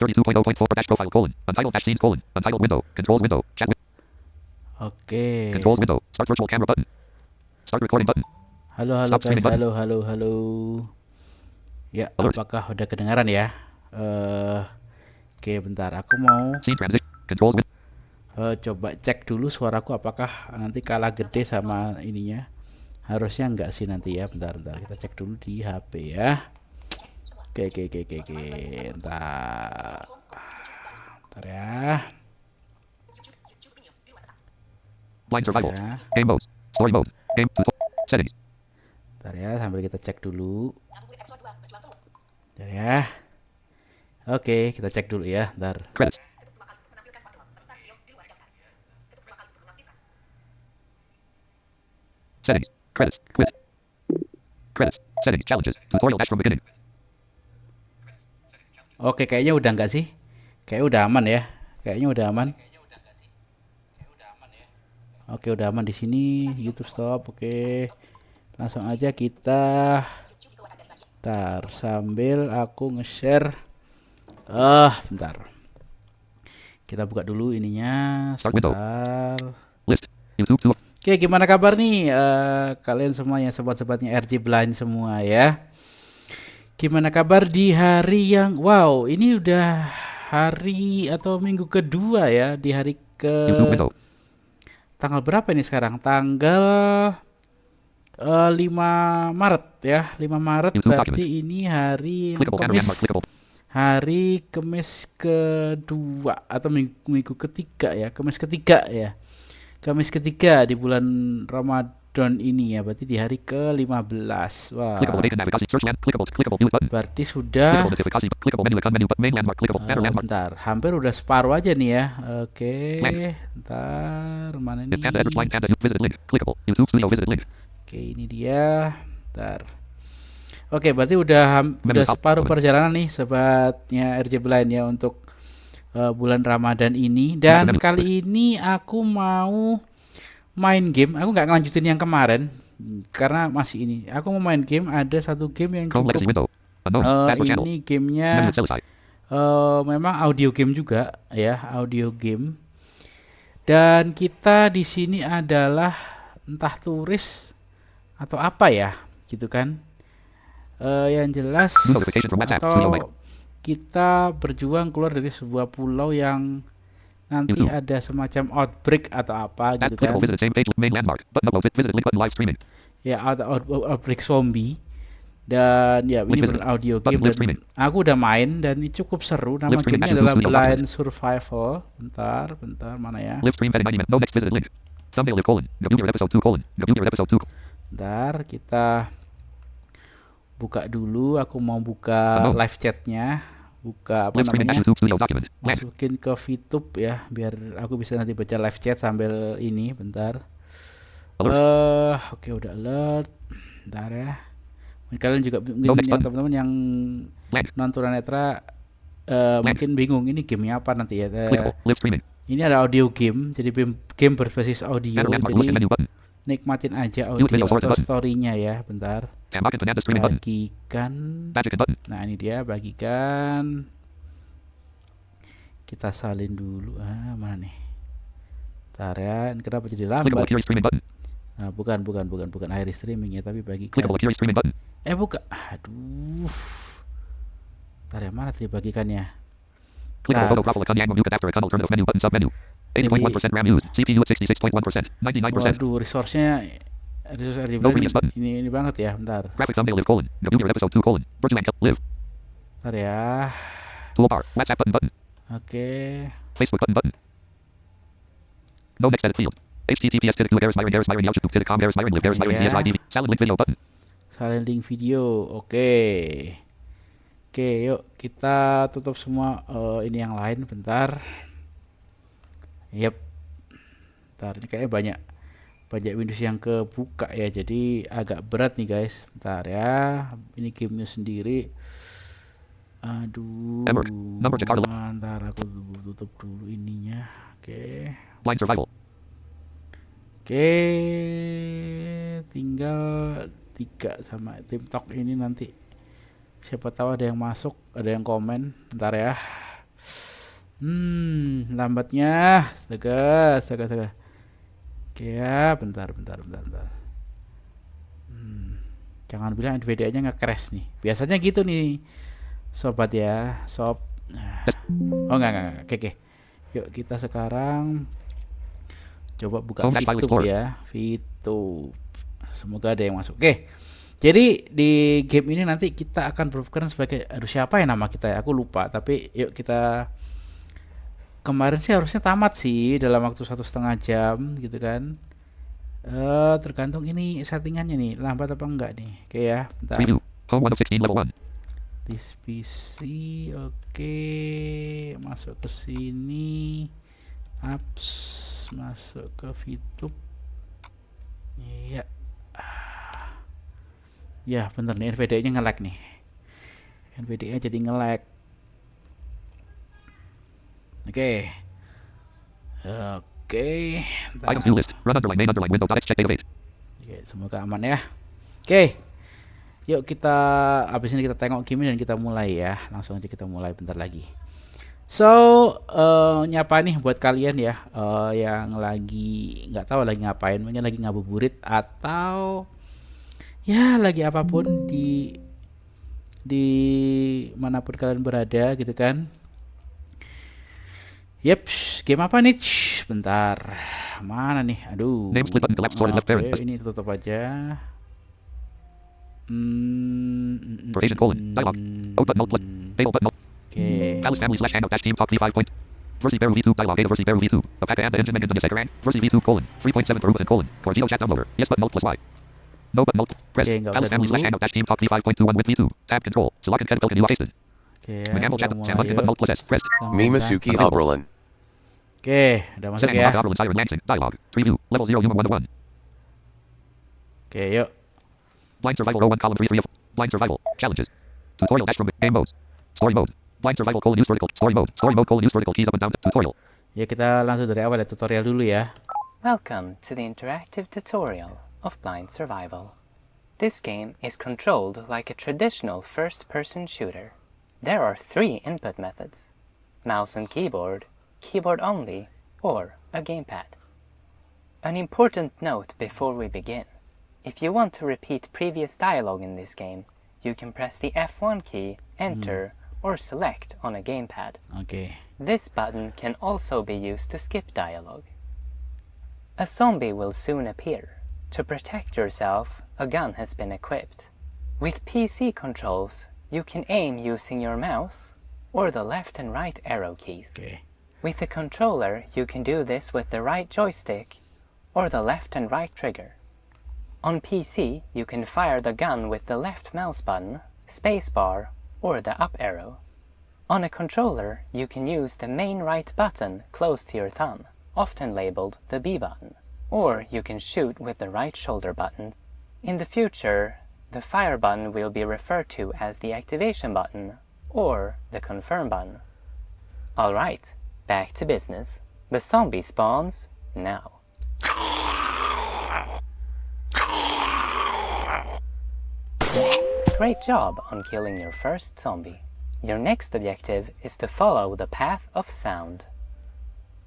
32.0.4 dash profile colon. Untitled dash scenes colon. Untitled window. Controls window. Chat window. Oke. Controls window. Start virtual camera button. Start recording button. Halo Stop guys, streaming button. halo. Ya, Alert. apakah udah kedengaran ya? Oke, bentar. Aku mau Scene transition. Controls window. coba cek dulu suaraku apakah nanti kalah gede sama ininya. Harusnya enggak sih nanti ya. Bentar. Kita cek dulu di HP ya. Oke. Bentar ya. Blind survival. Ya. Game mode. Story mode. Game tutorial. Settings. Bentar ya, sambil kita cek dulu. Bentar ya. Oke, kita cek dulu ya. Bentar. Credits. Settings. Credits. Quit. Credits. Settings. Challenges. Tutorial dash from beginning. Oke, kayaknya udah enggak sih? Kayaknya udah aman ya. Kayaknya udah aman. Oke, udah aman di sini. YouTube stop. Oke. Langsung aja kita sambil aku nge-share. Bentar. Kita buka dulu ininya. Sebentar. List. YouTube 2. Oke, gimana kabar nih kalian semuanya, sobat-sobatnya RJ Blind semua ya? Gimana kabar di hari yang wow, ini udah hari atau minggu kedua ya, di hari ke tanggal berapa ini sekarang? Tanggal 5 Maret ya, 5 Maret berarti ini hari Kamis kedua atau minggu ketiga ya, Kamis ketiga ya. Kamis ketiga di bulan Ramadan ini ya, berarti di hari ke-15. Wah. Berarti sudah bentar, hampir udah separuh aja nih ya. Oke. Bentar, mana nih? Oke, ini dia. Bentar. Oke, berarti udah separuh perjalanan nih sobatnya RJ Blind ya untuk bulan Ramadan ini. Dan kali ini aku mau main game. Aku nggak ngelanjutin yang kemarin karena masih ini. Aku mau main game. Ada satu game yang cukup ini gamenya memang audio game juga ya, audio game. Dan kita di sini adalah entah turis atau apa ya, gitu kan? Yang jelas atau kita berjuang keluar dari sebuah pulau yang nanti ada semacam outbreak atau apa gitu kan. Ya, outbreak zombie. Dan ya ini audio game dan aku udah main dan ini cukup seru. Nama gamenya adalah Blind Survival. Bentar, mana ya? Bentar, kita buka dulu. Aku mau buka live chatnya. Buka apa namanya? Masukin ke VTube ya, biar aku bisa nanti baca live chat sambil ini. Bentar. Oke, udah alert. Bentar ya. Kalian juga mungkin yang teman-teman yang nonton netra mungkin bingung ini gamenya apa nanti ya. Ini ada audio game, jadi game berbasis audio. Jadi nikmatin aja audio atau story-nya ya. Bentar. Bagikan. Nah, ini dia bagikan. Kita salin dulu. Mana nih? Bentar ya. Ini kenapa jadi lambat? Nah, bukan air streaming ya, tapi bagikan. Buka. Aduh. Bentar ya, mana tadi bagikannya? Waduh, resource-nya ini banget ya. Bentar. Bentar ya. Oke. Facebook button. No next edit field. HTTPS Salin link video. Oke, yuk kita tutup semua ini yang lain. Bentar. Yep. Bentar, ini kayaknya banyak Windows yang kebuka ya, jadi agak berat nih guys. Bentar ya, ini gamenya sendiri. Aduh, bentar aku tutup dulu ininya. Oke. Blind survival. Oke, tinggal 3 sama TikTok ini nanti. Siapa tahu ada yang masuk, ada yang komen. Bentar ya. Lambatnya. Astaga, astaga, astaga. Oke ya, bentar, bentar, bentar, bentar. Jangan bilang NVDA-nya nge-crash nih. Biasanya gitu nih, sobat ya, sob. Nah. Oh enggak. Oke, oke. Yuk kita sekarang coba buka Home File VTube Explorer. ya, VTube. Semoga ada yang masuk. Oke. Jadi di game ini nanti kita akan berperan sebagai, aduh siapa ya nama kita ya? Aku lupa. Tapi yuk kita, kemarin sih harusnya tamat sih dalam waktu 1,5 jam gitu kan. Tergantung ini settingannya nih, lambat apa enggak nih. Oke ya, bentar. Preview. Home 1 of 16 level 1. This PC, oke, masuk ke sini, apps, masuk ke VTube. Iya. Ya bener nih, NVDA-nya nge-lag nih. NVDA jadi nge-lag. Oke. Oke. Items view list. Run underline main underline window.x check database. Oke, semoga aman ya. Oke. Yuk kita, habis ini kita tengok game dan kita mulai ya. Langsung aja kita mulai bentar lagi. So, nyapa nih buat kalian ya, yang lagi nggak tahu lagi ngapain, mungkin lagi ngabuburit atau ya lagi apapun di manapun kalian berada gitu kan. Yep, game apa nih? Bentar, mana nih? Aduh, Name split button to left sorted left parent. oke, ini tutup aja. For Asian colon. Dialog. Open mode plus. Fatal button. Oke. Palace family slash handout dash team top 35 point. Versi Beru V2 dialog data versi Beru V2. Apaka and the engine engine second rank. Versi V2 colon. 3.7 Peruvian colon. Corgio chat downloader. Yes button mode plus Y. No button mode. Press. Oke, nggak Palace usah family slash dulu. handout dash team top 35.21 with V2. Tab control. Select and cat can you tasted. Oke ya, Mechanical kita chat. Sam mulai button button yuk. mode plus S. Press. Sama Mimasuki Available. Oberlin. Oke, udah masuk Setting ya. Oberlin siren Lansing. Dialog. Preview. Level 0 human 1 to 1. Oke, yuk. Blind survival row 1 column 3 3 of. Blind survival. Challenges. Tutorial dash from game modes. Story mode. Blind survival colon use vertical. Story mode. Story mode colon use vertical keys up and down. Tutorial. Ya kita langsung dari awal ya, tutorial dulu ya. Welcome to the interactive tutorial of Blind Survival. This game is controlled like a traditional first-person shooter. There are 3 input methods: mouse and keyboard, keyboard only, or a gamepad. An important note before we begin. If you want to repeat previous dialogue in this game, you can press the F1 key, enter, or select on a gamepad. Oke. This button can also be used to skip dialogue. A zombie will soon appear. To protect yourself, a gun has been equipped. With PC controls, you can aim using your mouse or the left and right arrow keys. Oke. With the controller, you can do this with the right joystick or the left and right trigger. On PC, you can fire the gun with the left mouse button, spacebar, or the up arrow. On a controller, you can use the main right button close to your thumb, often labeled the B button, or you can shoot with the right shoulder button. In the future, the fire button will be referred to as the activation button or the confirm button. Alright, back to business. The zombie spawns now. Great job on killing your first zombie. Your next objective is to follow the path of sound.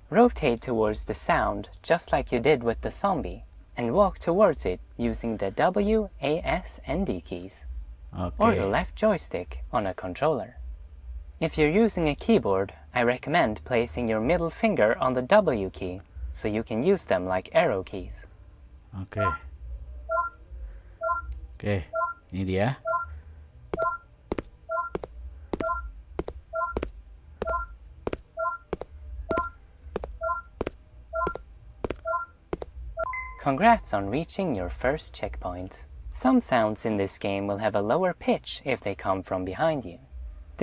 Rotate towards the sound just like you did with the zombie, and walk towards it using the W, A, S, and D keys, or the Oke. left joystick on a controller. If you're using a keyboard, I recommend placing your middle finger on the W key, so you can use them like arrow keys. Oke. Oke. Ini dia. Congrats on reaching your first checkpoint. Some sounds in this game will have a lower pitch if they come from behind you.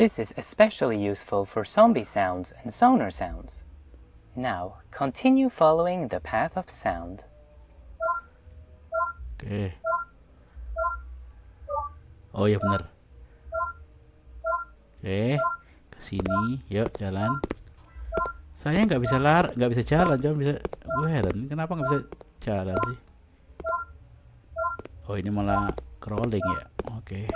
This is especially useful for zombie sounds and sonar sounds. Now, continue following the path of sound. Oke. Oh iya bener. Oke. Ke sini. Yuk jalan. Saya nggak bisa jalan, jangan bisa. Gue heran, kenapa nggak bisa jalan sih? Oh ini malah crawling ya. Oke.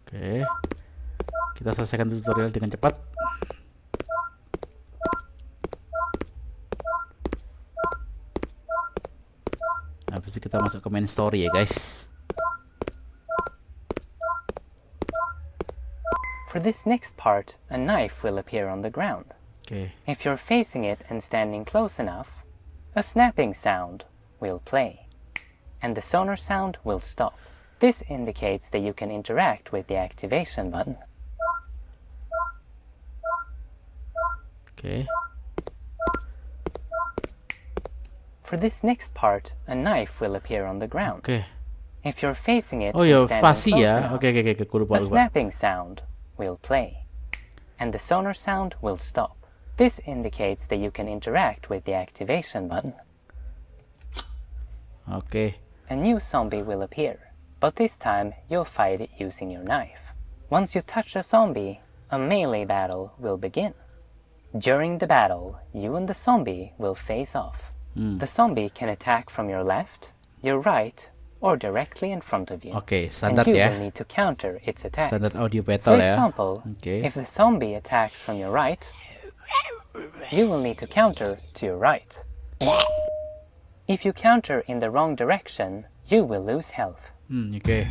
Oke. Kita selesaikan tutorial dengan cepat. Habis itu kita masuk ke main story ya guys. For this next part, a knife will appear on the ground. Oke. If you're facing it and standing close enough, a snapping sound will play, and the sonar sound will stop. This indicates that you can interact with the activation button. Oke. For this next part, a knife will appear on the ground. Oke. If you're facing it Oh ya, and standing fasih close ya. enough, Oke, aku lupa. a snapping sound will play, and the sonar sound will stop. This indicates that you can interact with the activation button. Oke. A new zombie will appear, but this time you'll fight it using your knife. Once you touch a zombie, a melee battle will begin. During the battle, you and the zombie will face off. The zombie can attack from your left, your right, or directly in front of you. Oke, And standar you ya. will need to counter its attacks. Standar audio For battle ya. example, Oke. if the zombie attacks from your right, you will need to counter to your right. If you counter in the wrong direction, you will lose health. Oke.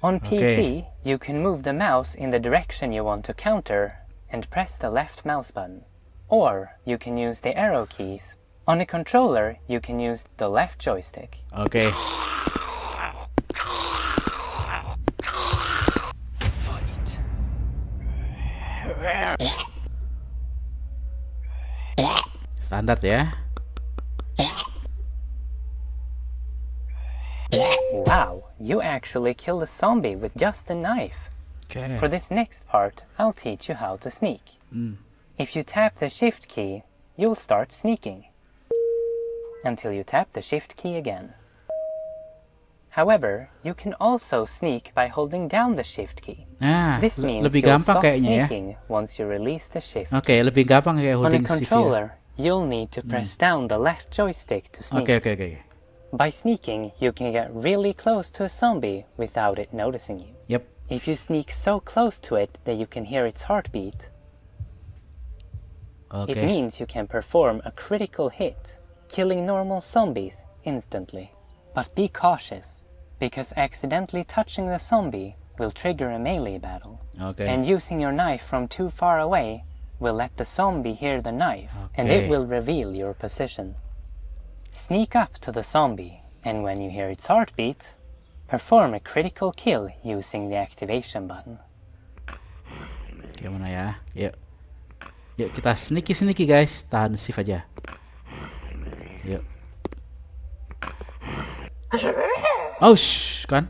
On PC, you can move the mouse in the direction you want to counter and press the left mouse button. Or you can use the arrow keys. On a controller, you can use the left joystick. Oke. Fight. Standar ya. Wow, you actually killed a zombie with just a knife. Oke. For this next part, I'll teach you how to sneak. If you tap the shift key, you'll start sneaking until you tap the shift key again. However, you can also sneak by holding down the shift key. Nah, This means lebih you'll gampang stop kayaknya ya. sneaking once you release the shift. Oke, lebih gampang kayak On a holding shift ya. controller, you'll need to press down the left joystick to sneak. Oke. By sneaking, you can get really close to a zombie without it noticing you. Yep. If you sneak so close to it that you can hear its heartbeat, Oke. it means you can perform a critical hit, killing normal zombies instantly. But be cautious, because accidentally touching the zombie will trigger a melee battle. Oke. And using your knife from too far away will let the zombie hear the knife, and Okay. it will reveal your position. Sneak up to the zombie, and when you hear its heartbeat, perform a critical kill using the activation button. Gimana ya? Yuk. Yuk kita sneaky guys. Tahan shift aja. Yuk. Oh, kan?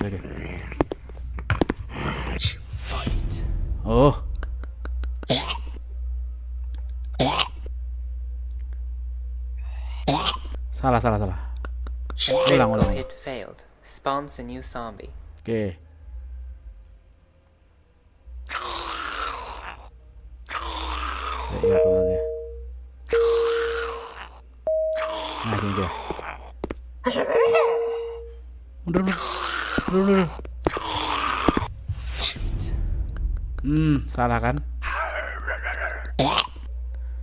Oke. Fight. Oh. Salah. Ulang. Critical hit failed. Spawns a new zombie. Oke. Ya, pelan ya. Nah, gini dia. Mundur. Salah kan?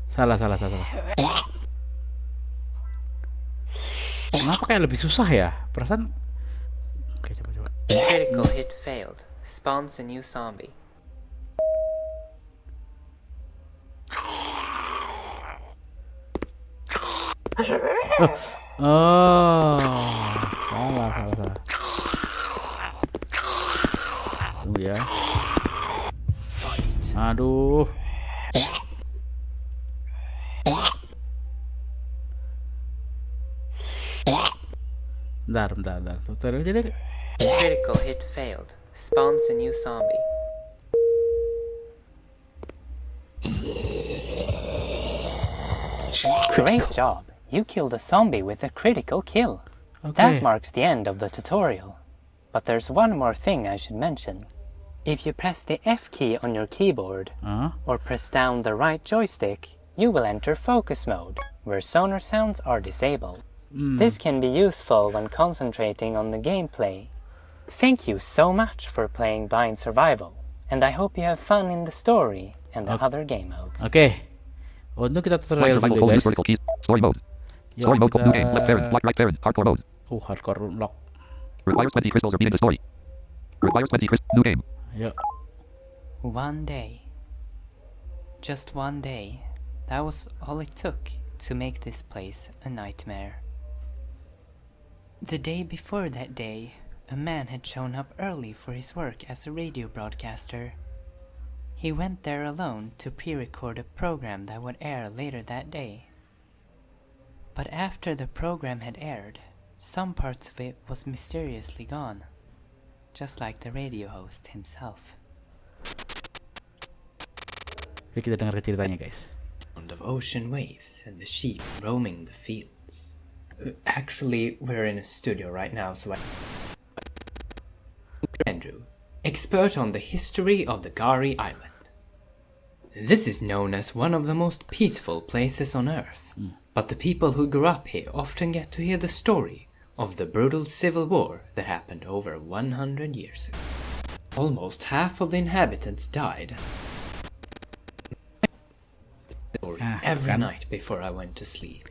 Salah. Kenapa kayak lebih susah ya? Perasaan. Oke, coba. Critical hit failed. Spawns a new zombie. Oh, salah. Tunggu ya. Aduh. Bentar. Tutorial jadi. Critical hit failed. Spawns a new zombie. Great job! You killed a zombie with a critical kill. Okay. That marks the end of the tutorial. But there's one more thing I should mention. If you press the F key on your keyboard, or press down the right joystick, you will enter focus mode, where sonar sounds are disabled. This can be useful when concentrating on the gameplay. Thank you so much for playing Blind Survival, and I hope you have fun in the story and the other game modes. Oke. Untuk kita Blind tutorial survival, dulu colon, guys. use vertical keys. Story mode. Yuk, Story mode, kita... new game. Left parent, block right parent, hardcore mode. Hardcore lock. Requires 20 crystals or beating the story. Requires 20 crystals. New game. Yuk. One day. Just one day. That was all it took to make this place a nightmare. The day before that day, a man had shown up early for his work as a radio broadcaster. He went there alone to pre-record a program that would air later that day. But after the program had aired, some parts of it was mysteriously gone, just like the radio host himself. Oke, kita dengar ceritanya guys. Sound of ocean waves and the sheep roaming the fields. Actually, we're in a studio right now, so Andrew, expert on the history of the Gari Island. This is known as one of the most peaceful places on Earth, but the people who grew up here often get to hear the story of the brutal civil war that happened over 100 years ago. Almost half of the inhabitants died. Every night before I went to sleep.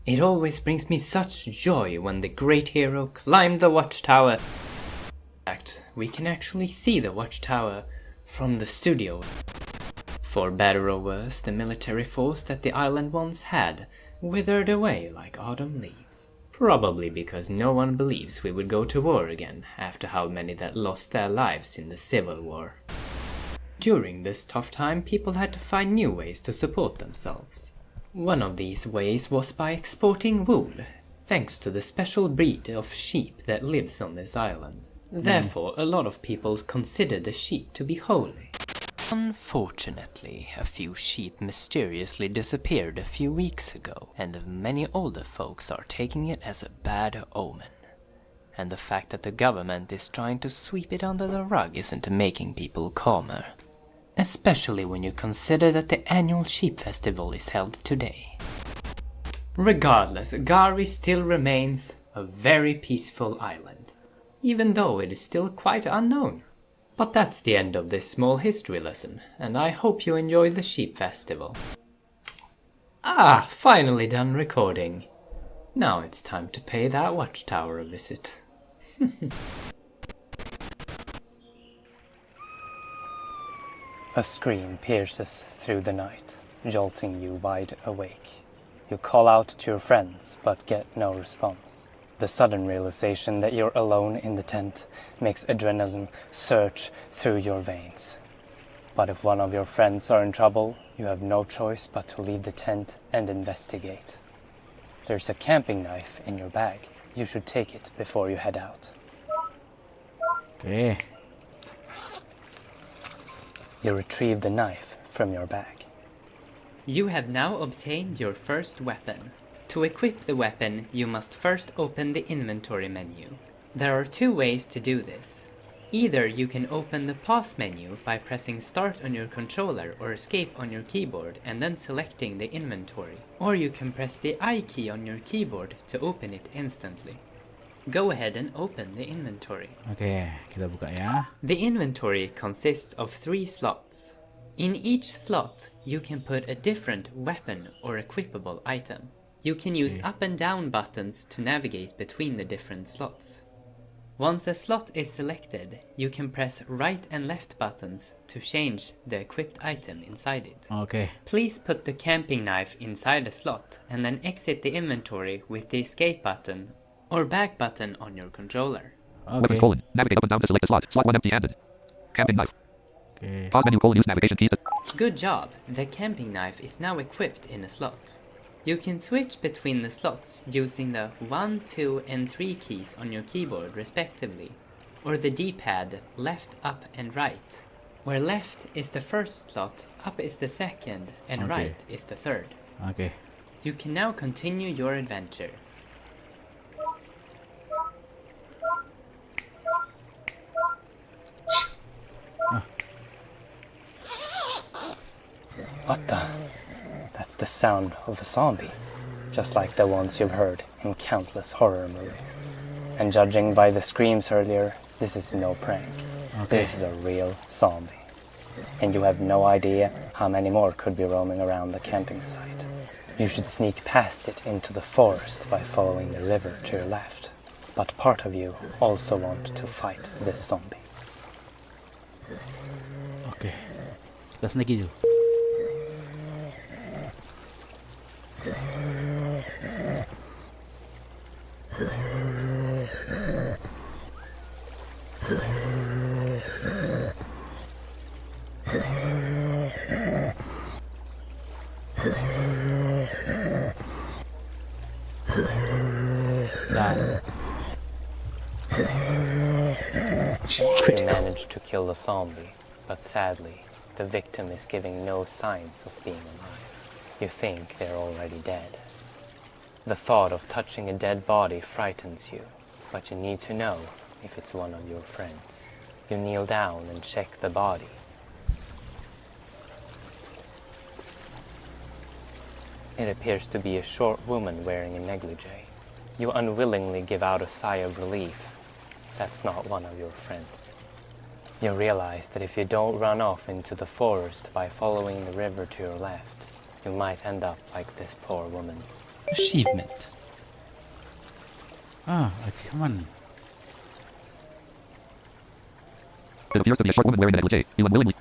It always brings me such joy when the great hero climbed the watchtower. In fact, we can actually see the watchtower from the studio. For better or worse, the military force that the island once had withered away like autumn leaves. Probably because no one believes we would go to war again after how many that lost their lives in the Civil War. During this tough time, people had to find new ways to support themselves. One of these ways was by exporting wool, thanks to the special breed of sheep that lives on this island. Therefore, a lot of people consider the sheep to be holy. Unfortunately, a few sheep mysteriously disappeared a few weeks ago, and many older folks are taking it as a bad omen. And the fact that the government is trying to sweep it under the rug isn't making people calmer. Especially when you consider that the annual sheep festival is held today. Regardless, Gari still remains a very peaceful island, even though it is still quite unknown. But that's the end of this small history lesson, and I hope you enjoy the sheep festival. Finally done recording. Now it's time to pay that watchtower a visit. A scream pierces through the night, jolting you wide awake. You call out to your friends, but get no response. The sudden realization that you're alone in the tent makes adrenaline surge through your veins. But if one of your friends are in trouble, you have no choice but to leave the tent and investigate. There's a camping knife in your bag. You should take it before you head out. Oke. You retrieve the knife from your bag. You have now obtained your first weapon. To equip the weapon, you must first open the inventory menu. There are two ways to do this. Either you can open the pause menu by pressing start on your controller or escape on your keyboard and then selecting the inventory. Or you can press the I key on your keyboard to open it instantly. Go ahead and open the inventory. Oke, kita buka ya. The inventory consists of 3 slots. In each slot, you can put a different weapon or equipable item. You can use up and down buttons to navigate between the different slots. Once a slot is selected, you can press right and left buttons to change the equipped item inside it. Oke. Please put the camping knife inside a slot and then exit the inventory with the escape button or back button on your controller. Weapons colon. Navigate up and down to select the slot. Slot 1 empty-handed. Camping knife. Oke. Pause menu colon. Use navigation keys. Good job! The camping knife is now equipped in a slot. You can switch between the slots using the 1, 2 and 3 keys on your keyboard respectively, or the D-pad left, up and right, where left is the first slot, up is the second, and right is the third. Oke. You can now continue your adventure. What the? That's the sound of a zombie, just like the ones you've heard in countless horror movies. And judging by the screams earlier, This is no prank. Okay. This is a real zombie. And you have no idea how many more could be roaming around the camping site. You should sneak past it into the forest by following the river to your left. But part of you also want to fight this zombie. Oke. Kita sneaky dulu. You managed to kill the zombie, but sadly, the victim is giving no signs of being alive. You think they're already dead. The thought of touching a dead body frightens you, but you need to know if it's one of your friends. You kneel down and check the body. It appears to be a short woman wearing a negligee. You unwillingly give out a sigh of relief. That's not one of your friends. You realize that if you don't run off into the forest by following the river to your left, you might end up like this poor woman. Achievement. Achievement. It appears to be a short woman wearing a negligee. You unwillingly...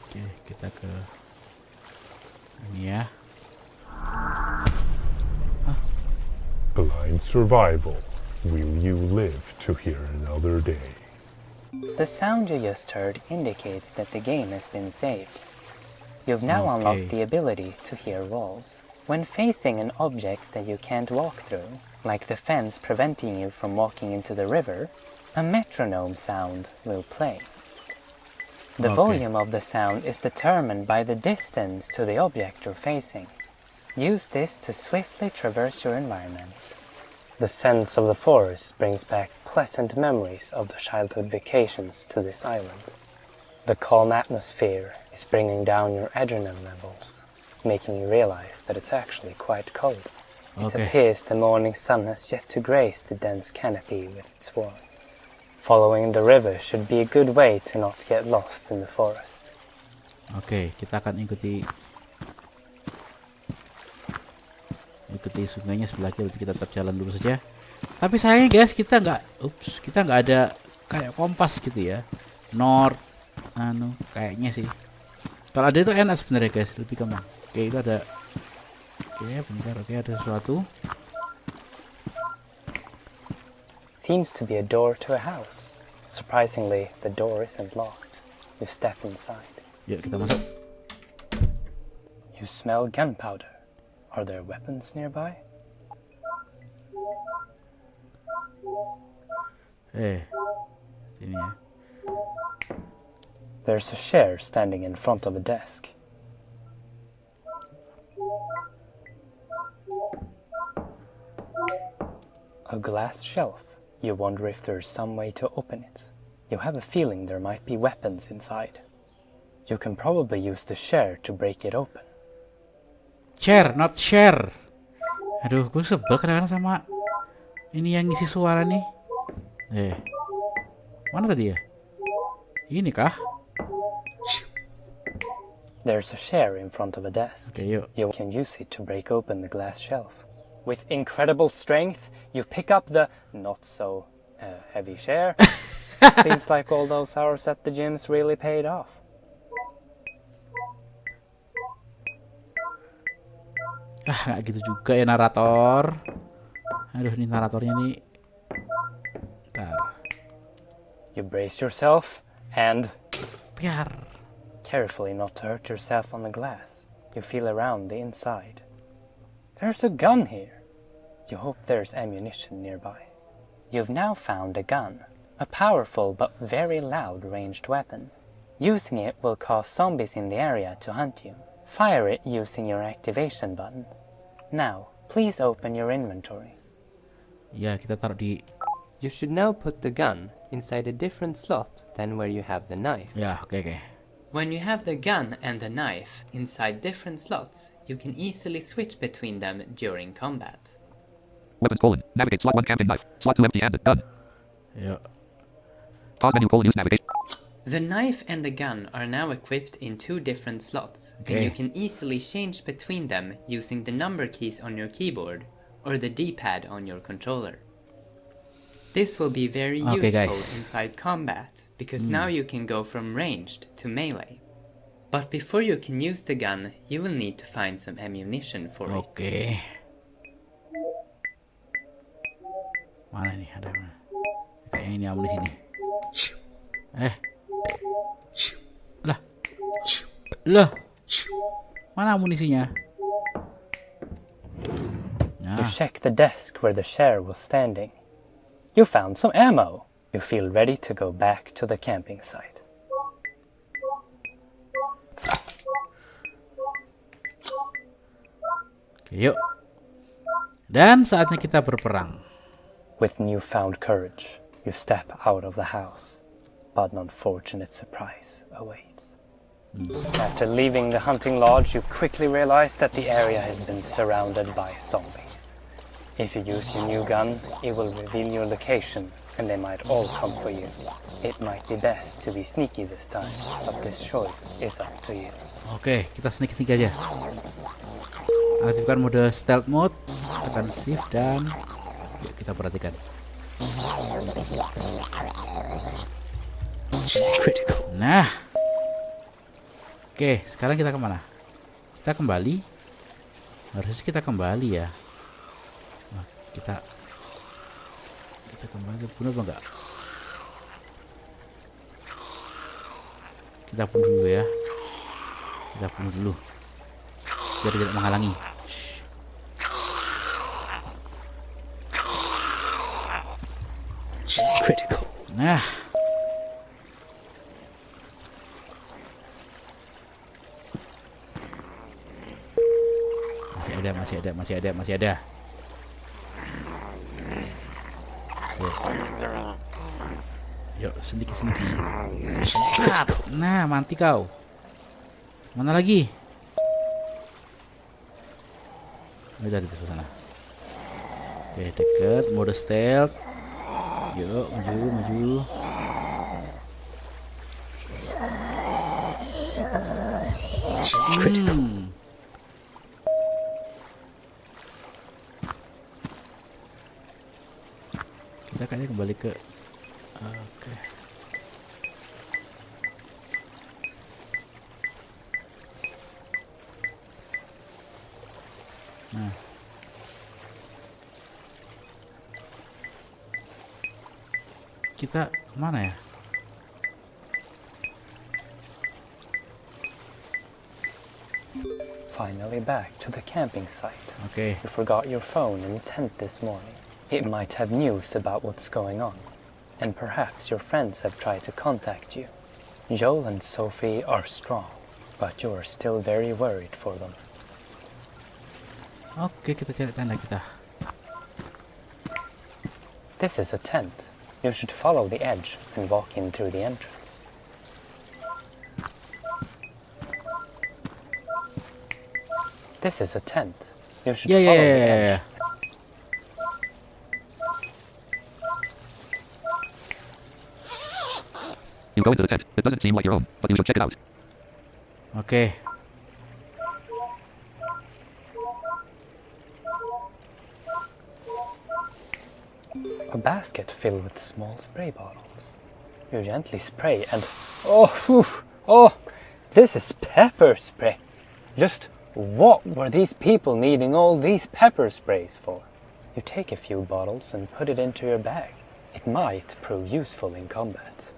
Oke, kita ke ini ya. Blind survival. Will you live to hear another day? The sound you just heard indicates that the game has been saved. You've now unlocked the ability to hear walls. When facing an object that you can't walk through, like the fence preventing you from walking into the river, a metronome sound will play. The volume of the sound is determined by the distance to the object you're facing. Use this to swiftly traverse your environments. The sense of the forest brings back pleasant memories of the childhood vacations to this island. The calm atmosphere is bringing down your adrenaline levels, making you realize that it's actually quite cold. It appears the morning sun has yet to grace the dense canopy with its warmth. Following the river should be a good way to not get lost in the forest. Oke, kita akan ikuti sungainya sebelah kiri. Kita tetap jalan dulu saja. Tapi sayangnya guys, kita nggak ada kayak kompas gitu ya. North, kayaknya sih. Kalau ada itu enak sebenarnya guys, lebih gampang. Oke, itu ada. Oke, bentar. Oke, ada sesuatu. Seems to be a door to a house. Surprisingly, the door isn't locked. You step inside. Yuk, kita masuk. You smell gunpowder. Are there weapons nearby? Sini ya. There's a chair standing in front of a desk. A glass shelf. You wonder if there's some way to open it. You have a feeling there might be weapons inside. You can probably use the chair to break it open. Chair, not share. Aduh, gue sebel kadang-kadang sama ini yang ngisi suara nih. Mana tadi ya? Ini kah? There's a chair in front of a desk. Okay, yuk. You can use it to break open the glass shelf. With incredible strength, you pick up the not-so-heavy chair. Seems like all those hours at the gyms really paid off. Nggak gitu juga ya narator. Aduh, ini naratornya nih. Bentar. You brace yourself and... Biar. Carefully not to hurt yourself on the glass. You feel around the inside. There's a gun here. You hope there's ammunition nearby. You've now found a gun. A powerful but very loud ranged weapon. Using it will cause zombies in the area to hunt you. Fire it using your activation button. Now, please open your inventory. Ya, kita taruh di... You should now put the gun inside a different slot than where you have the knife. Ya, oke. When you have the gun and the knife inside different slots, you can easily switch between them during combat. Weapons colon. Navigate slot 1 camping knife. Slot 2 empty handed gun. Yuk. Pause menu colon use navigation. The knife and the gun are now equipped in 2 different slots, and you can easily change between them using the number keys on your keyboard or the D-pad on your controller. This will be very useful inside combat, because now you can go from ranged to melee. But before you can use the gun, you will need to find some ammunition for it. Oke. Mana nih, ada mana? Kayaknya ini amunisi nih. Lah. Mana amunisinya? You check the desk where the chair was standing. You found some ammo. You feel ready to go back to the camping site. Oke, yuk. Dan saatnya kita berperang. With newfound courage, you step out of the house, but an unfortunate surprise awaits. After leaving the hunting lodge, you quickly realize that the area has been surrounded by zombies. If you use your new gun, it will reveal your location, and they might all come for you. It might be best to be sneaky this time, but this choice is up to you. Oke, kita sneak aja. Aktifkan mode stealth mode, tekan shift dan yuk kita perhatikan. Critical. Nah, oke, sekarang kita kemana? Kita kembali. Harusnya kita kembali ya. Nah, kita kembali, bunuh apa enggak? Kita bunuh dulu ya. Kita bunuh dulu biar tidak menghalangi. Critical. Nah, masih ada. Yuk, sedikit. Nah, mati kau. Mana lagi? Udah di sana. Oke, deket, mode stealth. Yuk, maju. Kita kayaknya kembali ke oke. Nah, kita mana ya? Finally back to the camping site. Oke. You forgot your phone in the tent this morning. It might have news about what's going on, and perhaps your friends have tried to contact you. Joel and Sophie are strong, but you are still very worried for them. Oke, kita cari tanda kita. This is a tent. You should follow the edge and walk in through the entrance. This is a tent. You should follow the edge. You go into the tent. It doesn't seem like your own, but you should check it out. Oke. A basket filled with small spray bottles. You gently spray and... Oh, this is pepper spray. Just what were these people needing all these pepper sprays for? You take a few bottles and put it into your bag. It might prove useful in combat.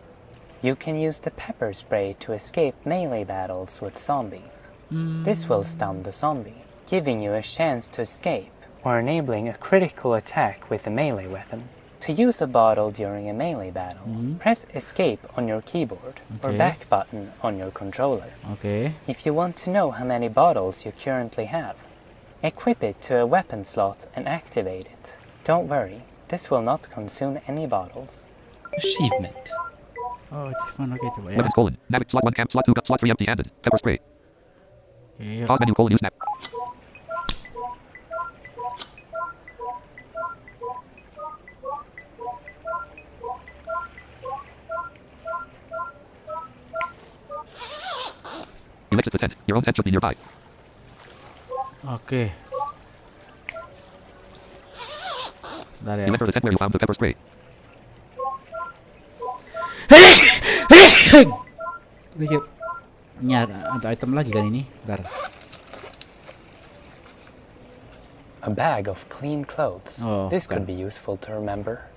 You can use the pepper spray to escape melee battles with zombies. This will stun the zombie, giving you a chance to escape, or enabling a critical attack with a melee weapon. To use a bottle during a melee battle, press escape on your keyboard or back button on your controller. If you want to know how many bottles you currently have, equip it to a weapon slot and activate it. Don't worry, this will not consume any bottles. Achievement. Oh, achievement. Oke, coba ya. Weapons colon. Navic slot 1 camp, slot 2 slot 3 empty handed. Pepper spray. Oke, yuk. Pause menu colon use snap. You exit the tent. Your own tent should be nearby. Oke. Bentar ya. You enter the tent where you found the pepper spray. Ini ada item lagi kan ini? Bentar. A bag of clean clothes. Oh, This could bukan. be useful to remember.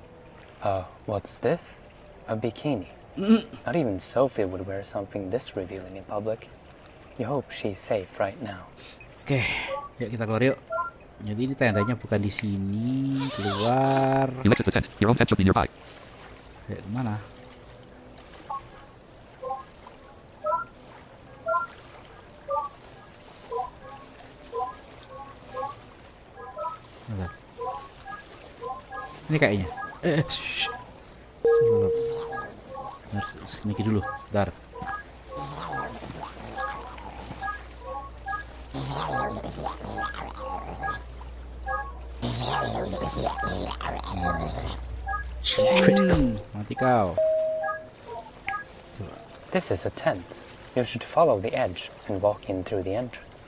What's this? A bikini. Not even Sophie would wear something this revealing in public. You hope she's safe right now. Oke, yuk kita keluar yuk. Jadi ini tendanya bukan di sini. Keluar. You exit the tent. Your own tent should be nearby. Ya, kemana? Bentar. Ini kayaknya. Shh. Sneaky dulu. Bentar. Mati kau. This is a tent. You should follow the edge and walk in through the entrance.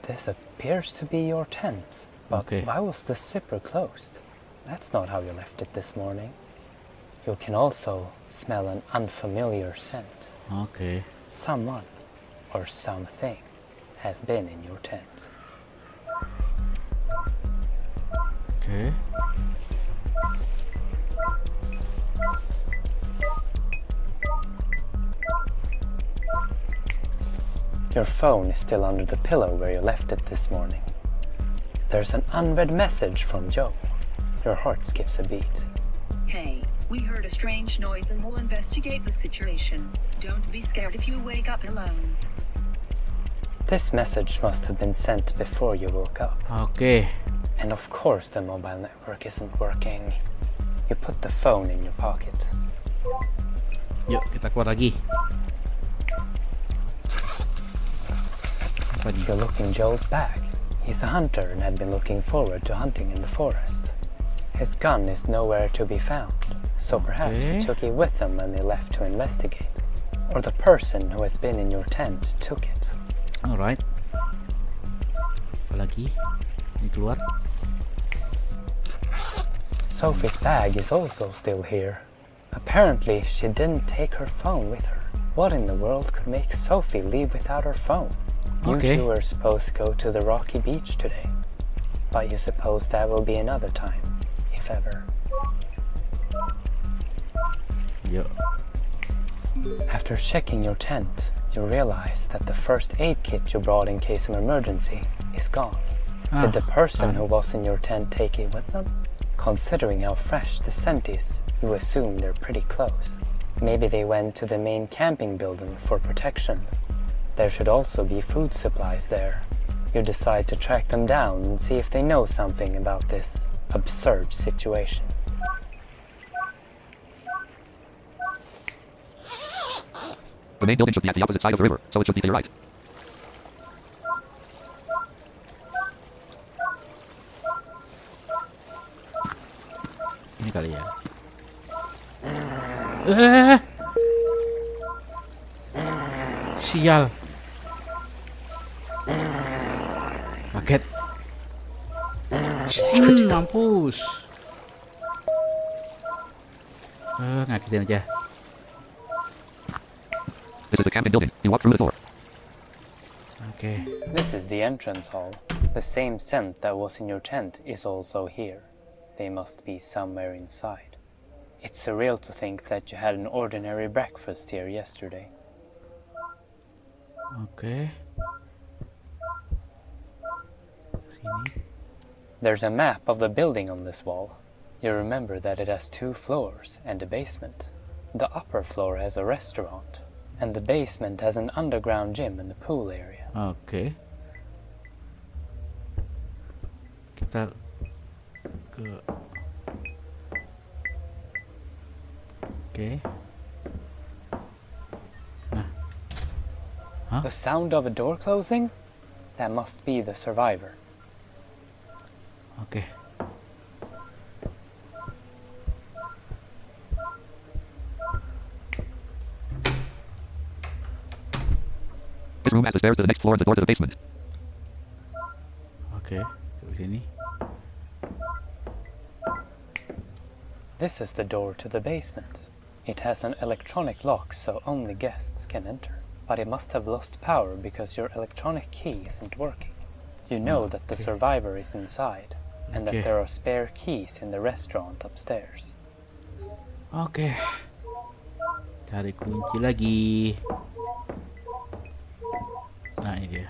This appears to be your tent. But Okay. why was the zipper closed? That's not how you left it this morning. You can also smell an unfamiliar scent. Oke. Someone or something has been in your tent. Oke. Your phone is still under the pillow where you left it this morning. There's an unread message from Joe. Your heart skips a beat. Hey, we heard a strange noise and we'll investigate the situation. Don't be scared if you wake up alone. This message must have been sent before you woke up. Oke. And of course the mobile network isn't working. You put the phone in your pocket. Yuk kita keluar lagi. Apa nih? You look in Joe's bag. He's a hunter and had been looking forward to hunting in the forest. His gun is nowhere to be found, so perhaps he Okay. took it with him when they left to investigate. Or the person who has been in your tent took it. Alright. Apa lagi? Ini keluar. Sophie's bag is also still here. Apparently, she didn't take her phone with her. What in the world could make Sophie leave without her phone? Okay. You two were supposed to go to the rocky beach today. But you suppose that will be another time, if ever. Yuk. After checking your tent, you realize that the first aid kit you brought in case of emergency is gone. Did the person who was in your tent take it with them? Considering how fresh the scent is, you assume they're pretty close. Maybe they went to the main camping building for protection. There should also be food supplies there. You decide to track them down and see if they know something about this absurd situation. The main building should be at the opposite side of the river, so it should be to your right. Ini kali ya. Sial. Kaget. Mampus. Ngagetin aja. This is the camping building. You walk through the door. Oke. This is the entrance hall. The same scent that was in your tent is also here. They must be somewhere inside. It's surreal to think that you had an ordinary breakfast here yesterday. Oke. Sini. There's a map of the building on this wall. You remember that it has 2 floors and a basement. The upper floor has a restaurant, and the basement has an underground gym and a pool area. Oke. Kita Ke. Oke. Nah. The sound of a door closing? That must be the survivor. Oke. This room has the stairs to the next floor and the door to the basement. Oke. Ke sini. This is the door to the basement. It has an electronic lock so only guests can enter. But it must have lost power because your electronic key isn't working. You know that the survivor is inside, and that there are spare keys in the restaurant upstairs. Oke. Cari kunci lagi. Nah, ini dia.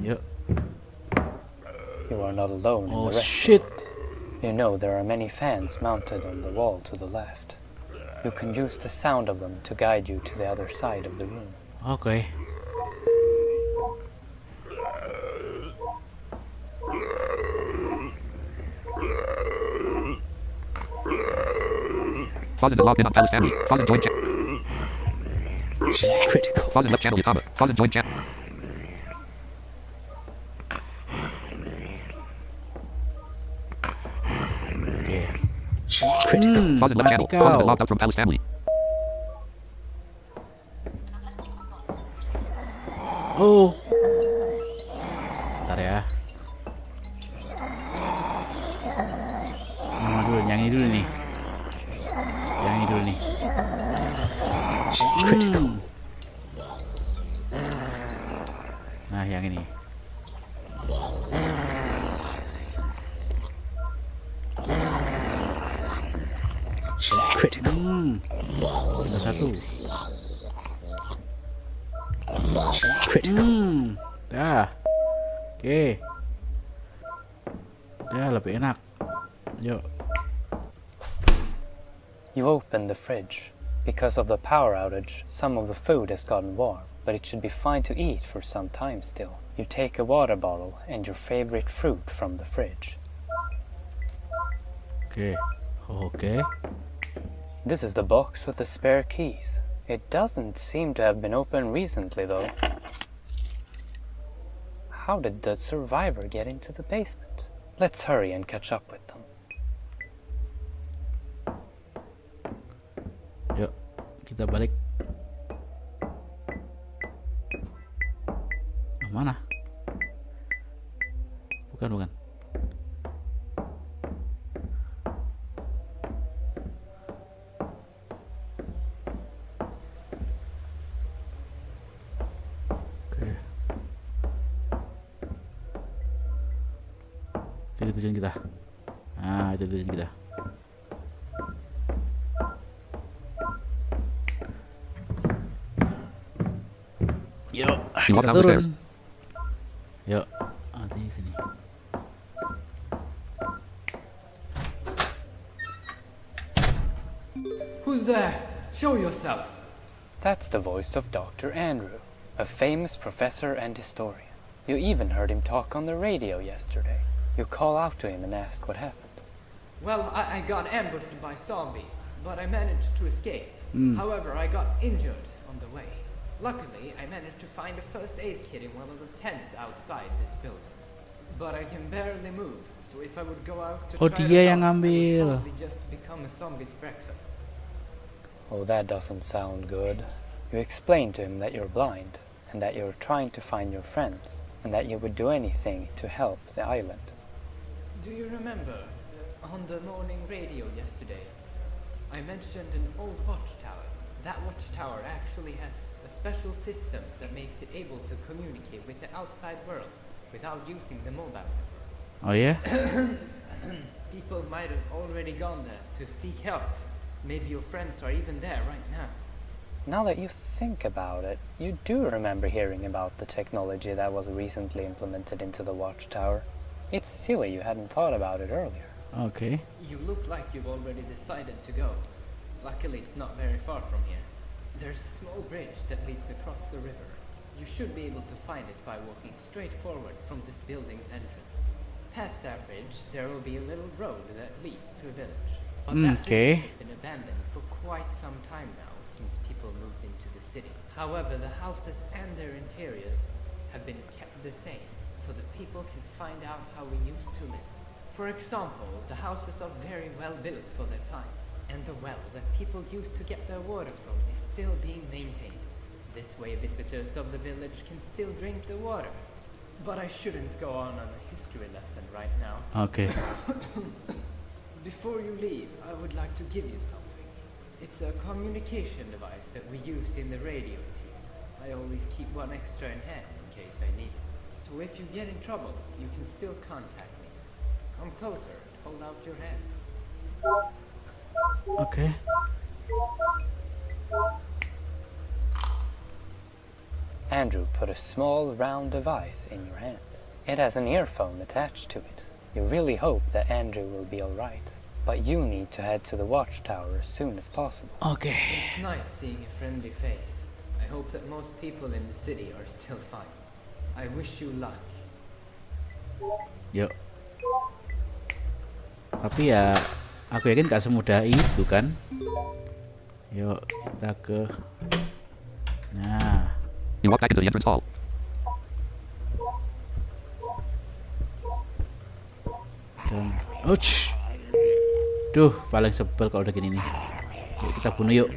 Yuk. You are not alone in Oh the shit. restaurant. You know there are many fans mounted on the wall to the left. You can use the sound of them to guide you to the other side of the room. Oke. Fawzan is logged in on Palace Family. Fawzan joined chat. Critical. Fawzan left channel Yutama. Fawzan joined chat. Oke. Fawzan left channel. Mati Fawzan is kau. logged out from Palace Family. Oh. Bentar ya. Mana dulu? Yang ini dulu nih. Yang ini dulu nih. Nah, yang ini. Critical. Ada satu. Dah. Oke. Dah lebih enak. Yuk. You open the fridge. Because of the power outage, some of the food has gotten warm, but it should be fine to eat for some time still. You take a water bottle and your favorite fruit from the fridge. Oke. Oke. This is the box with the spare keys. It doesn't seem to have been opened recently though. How did the survivor get into the basement? Let's hurry and catch up with them. Yuk. Kita balik. Mana? Bukan. Oke. Itu tujuan kita. Nah, itu tujuan kita. Yuk, You walk kita down the stairs. turun. Yuk, nanti sini. Who's there? Show yourself. That's the voice of Dr. Andrew, a famous professor and historian. You even heard him talk on the radio yesterday. You call out to him and ask what happened. Well, I got ambushed by zombies, but I managed to escape. However, I got injured on the way. Luckily, I managed to find a first aid kit in one of the tents outside this building. But I can barely move, so if I would go out to Oh, try dia to yang help, it would ngambil. probably just become a zombie's breakfast. Oh, that doesn't sound good. You explained to him that you're blind, and that you're trying to find your friends, and that you would do anything to help the island. Do you remember on the morning radio yesterday? I mentioned an old watchtower. That watchtower actually has a special system that makes it able to communicate with the outside world without using the mobile. Oh ya? People might have already gone there to seek help. Maybe your friends are even there right now. Now that you think about it, you do remember hearing about the technology that was recently implemented into the watchtower. It's silly you hadn't thought about it earlier. Oke. You look like you've already decided to go. Luckily, it's not very far from here. There's a small bridge that leads across the river. You should be able to find it by walking straight forward from this building's entrance. Past that bridge, there will be a little road that leads to a village. But that Okay. village has been abandoned for quite some time now, since people moved into the city. However, the houses and their interiors have been kept the same, so that people can find out how we used to live. For example, the houses are very well built for their time, and the well that people used to get their water from is still being maintained. This way visitors of the village can still drink the water. But I shouldn't go on a history lesson right now. Oke. Before you leave, I would like to give you something. It's a communication device that we use in the radio team. I always keep one extra in hand in case I need it. So if you get in trouble, you can still contact me. Come closer and hold out your hand. Oke. Andrew put a small round device in your hand. It has an earphone attached to it. You really hope that Andrew will be alright, but you need to head to the watchtower as soon as possible. Oke. It's nice seeing a friendly face. I hope that most people in the city are still fine. I wish you luck. Yuk. Tapi ya, aku yakin gak semudah itu kan. Yuk, kita ke. Nah. You walk back into the entrance hall. Dan, ouch. Duh, paling sebel kalau udah gini nih. Yuk, kita bunuh yuk.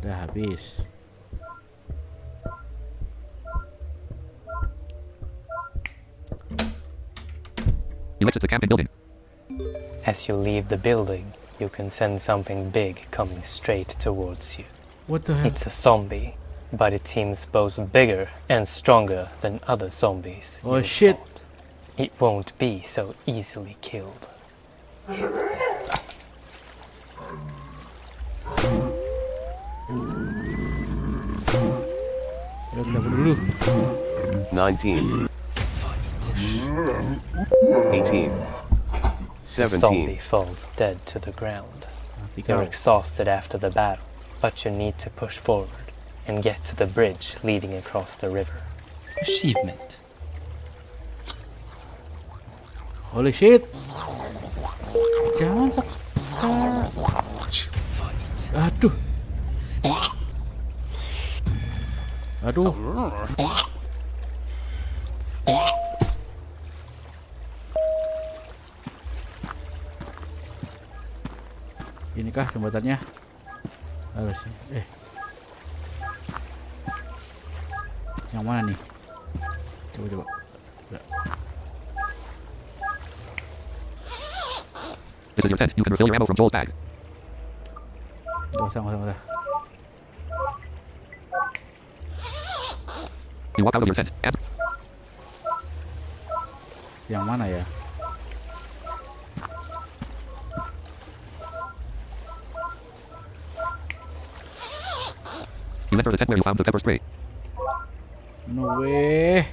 Udah habis. You exit the camping building. As you leave the building, you can sense something big coming straight towards you. What the hell? It's a zombie, but it seems both bigger and stronger than other zombies. Oh, you shit. fought. It won't be so easily killed. Yuk, kita bunuh dulu. 19, 18, The zombie 17. falls dead to the ground. Mati You're kau. exhausted after the battle, but you need to push forward and get to the bridge leading across the river. Achievement. Holy shit. Jangan Aduh. Aduh. Inikah jembatannya? Harusnya. Yang mana nih? Coba. This is your tent. You can refill your ammo from Joel's bag. Gak usah. You walk out of your tent. And Yang mana ya? you enter the tent where you found the pepper spray. No way.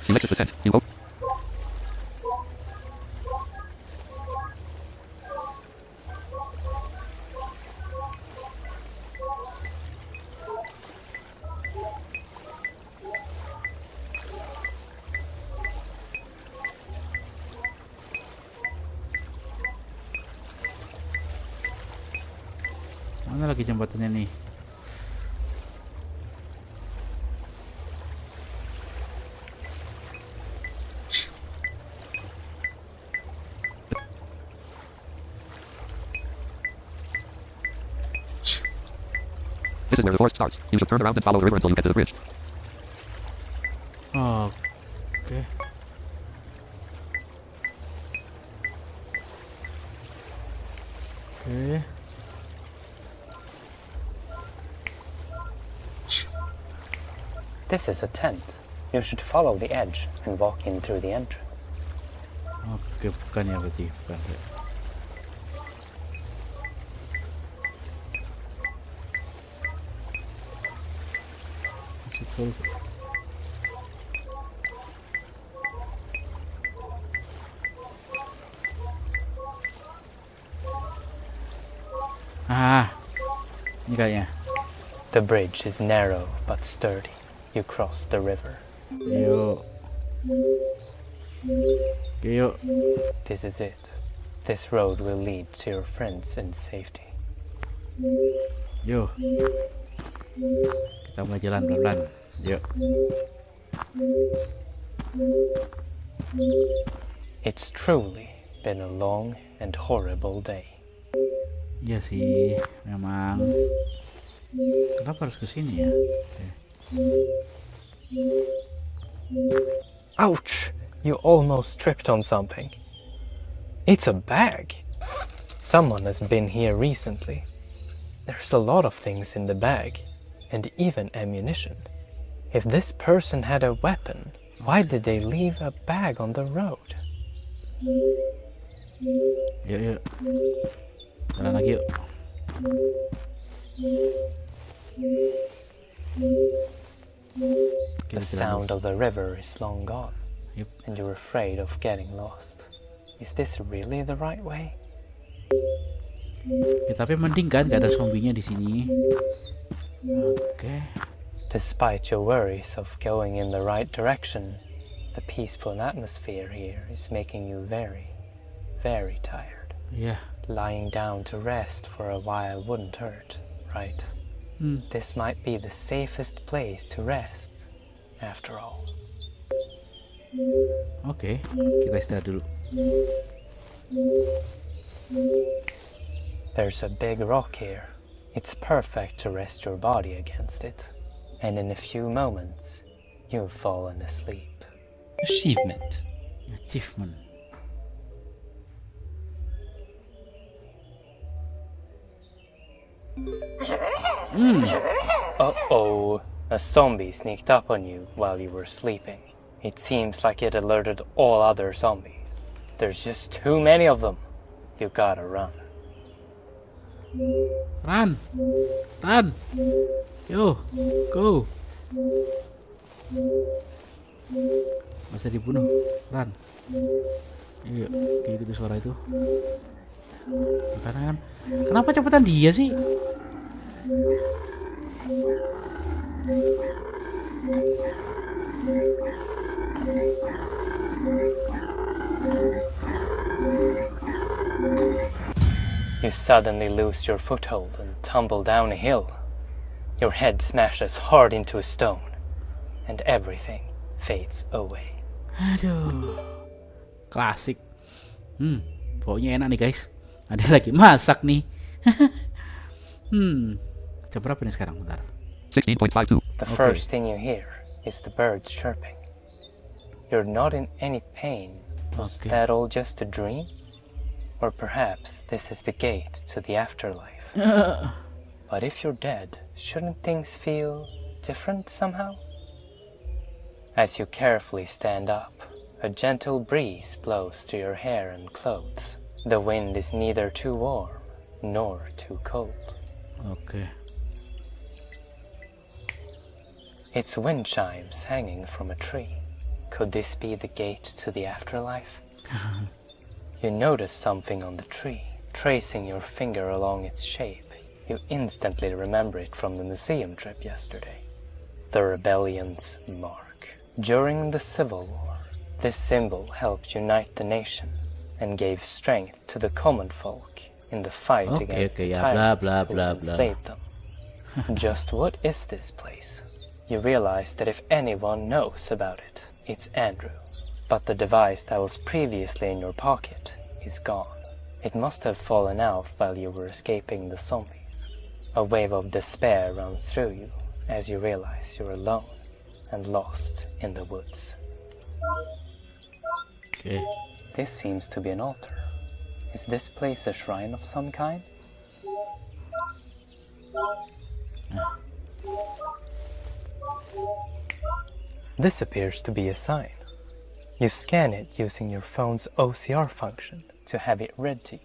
You exit the tent. You hope. Mana lagi jembatannya nih? This is where the forest starts. You should turn around and follow the river until you get to the bridge. Oke. Oke. This is a tent. You should follow the edge and walk in through the entrance. Oke, bukan ya berarti. Bukan. Ini kayaknya. The bridge is narrow but sturdy. You cross the river. Yuk. Oke, yuk. This is it. This road will lead to your friends in safety. Yuk. Kita mulai jalan pelan-pelan. Yuk. It's truly been a long and horrible day. Iya sih, memang. Kenapa harus ke sini ya? Ouch! You almost tripped on something. It's a bag. Someone has been here recently. There's a lot of things in the bag, and even ammunition. If this person had a weapon, why did they leave a bag on the road? Yuk, yuk. Jalan lagi yuk. The sound of the river is long gone, Yep. and you're afraid of getting lost. Is this really the right way? Ya, tapi mending kan gak ada zombinya di sini. Oke. Despite your worries of going in the right direction, the peaceful atmosphere here is making you very, very tired. Iya. Lying down to rest for a while wouldn't hurt, right? This might be the safest place to rest, after all. Oke, kita istirahat dulu. There's a big rock here. It's perfect to rest your body against it. And in a few moments, you've fallen asleep. Achievement. Achievement. Uh-oh, a zombie sneaked up on you while you were sleeping. It seems like it alerted all other zombies. There's just too many of them. You gotta run. Run. Run. Yo, go. Masa dibunuh. Run. Iya, kayak gitu suara itu. Karena kan, kenapa cepetan dia sih? You suddenly lose your foothold and tumble down a hill. Your head smashes hard into a stone, and everything fades away. Aduh, klasik. Pokoknya enak nih guys. Ada lagi masak nih. Jam berapa nih sekarang? Bentar. 16.52. The first thing you hear is the birds chirping. You're not in any pain. Was Okay. that all just a dream? Or perhaps this is the gate to the afterlife. But if you're dead, shouldn't things feel different somehow? As you carefully stand up, a gentle breeze blows through your hair and clothes. The wind is neither too warm nor too cold. Oke. It's wind chimes hanging from a tree. Could this be the gate to the afterlife? You notice something on the tree. Tracing your finger along its shape, you instantly remember it from the museum trip yesterday. The rebellion's mark. During the Civil War, this symbol helped unite the nation and gave strength to the common folk in the fight against the tyrants who enslaved them. Just what is this place? You realize that if anyone knows about it, it's Andrew. But the device that was previously in your pocket is gone. It must have fallen out while you were escaping the zombies. A wave of despair runs through you as you realize you're alone and lost in the woods. Oke. This seems to be an altar. Is this place a shrine of some kind? This appears to be a sign. You scan it using your phone's OCR function to have it read to you.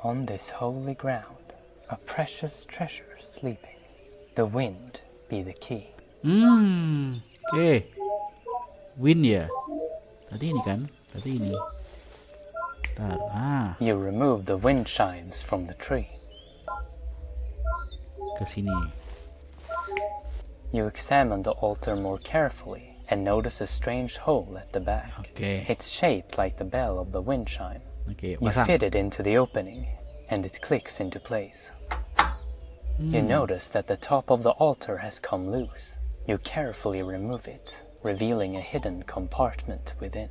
On this holy ground, a precious treasure sleeping. The wind be the key. Oke. Win ya. Tadi ini kan? Tadi ini. Ntar. You remove the wind chimes from the tree. ke sini. You examine the altar more carefully and notice a strange hole at the back. Oke. It's shaped like the bell of the wind chime. Oke, You pasang. fit it into the opening, and it clicks into place. You notice that the top of the altar has come loose. You carefully remove it, revealing a hidden compartment within.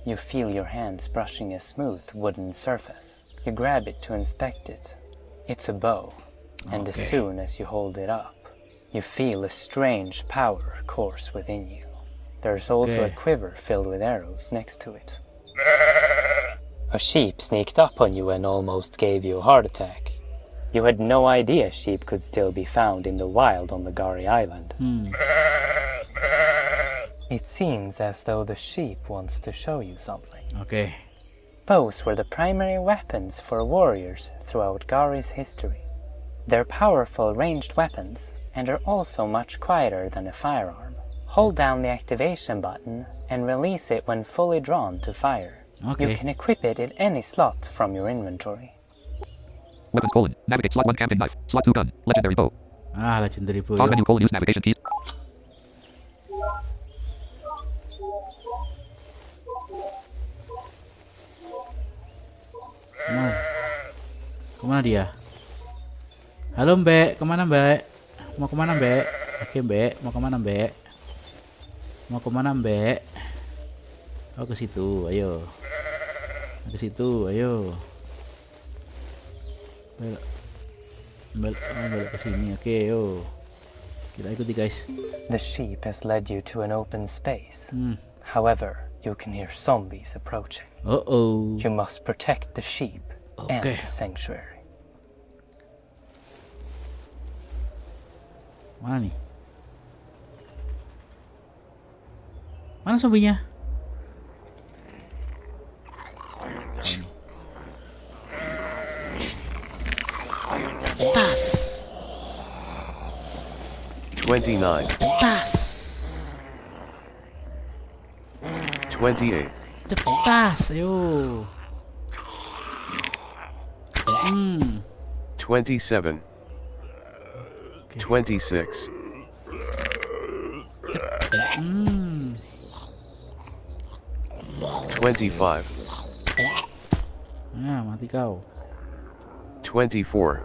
You feel your hands brushing a smooth wooden surface. You grab it to inspect it. It's a bow, and as Okay. soon as you hold it up, you feel a strange power course within you. There's also a Okay. quiver filled with arrows next to it. A sheep sneaked up on you and almost gave you a heart attack. You had no idea sheep could still be found in the wild on the Gari Island. It seems as though the sheep wants to show you something. Oke. Bows were the primary weapons for warriors throughout Gari's history. They're powerful ranged weapons and are also much quieter than a firearm. Hold down the activation button and release it when fully drawn to fire. Okay. You can equip it in any slot from your inventory. Weapons colon. Navigate slot 1 camping knife. Slot 2 gun. Legendary bow. Ah, legendary bow. Pause menu colon. Use navigation keys. Kemana dia? Halo Mbak, kemana Mbak? Mau kemana Mbak? Oke Mbak, mau kemana Mbak? Mau kemana Mbak? Oh ke situ, ayo. Ke situ, ayo. Belok ke sini, oke, yo. Kita ikuti guys. The sheep has led you to an open space. However, you can hear zombies approaching. Oh. You must protect the sheep and Okay. the sanctuary. Mana nih? Mana zombinya? Tas. 29, Tas. 28, Tas, ayo. 27, 26, 25, Nah, mati kau. 24,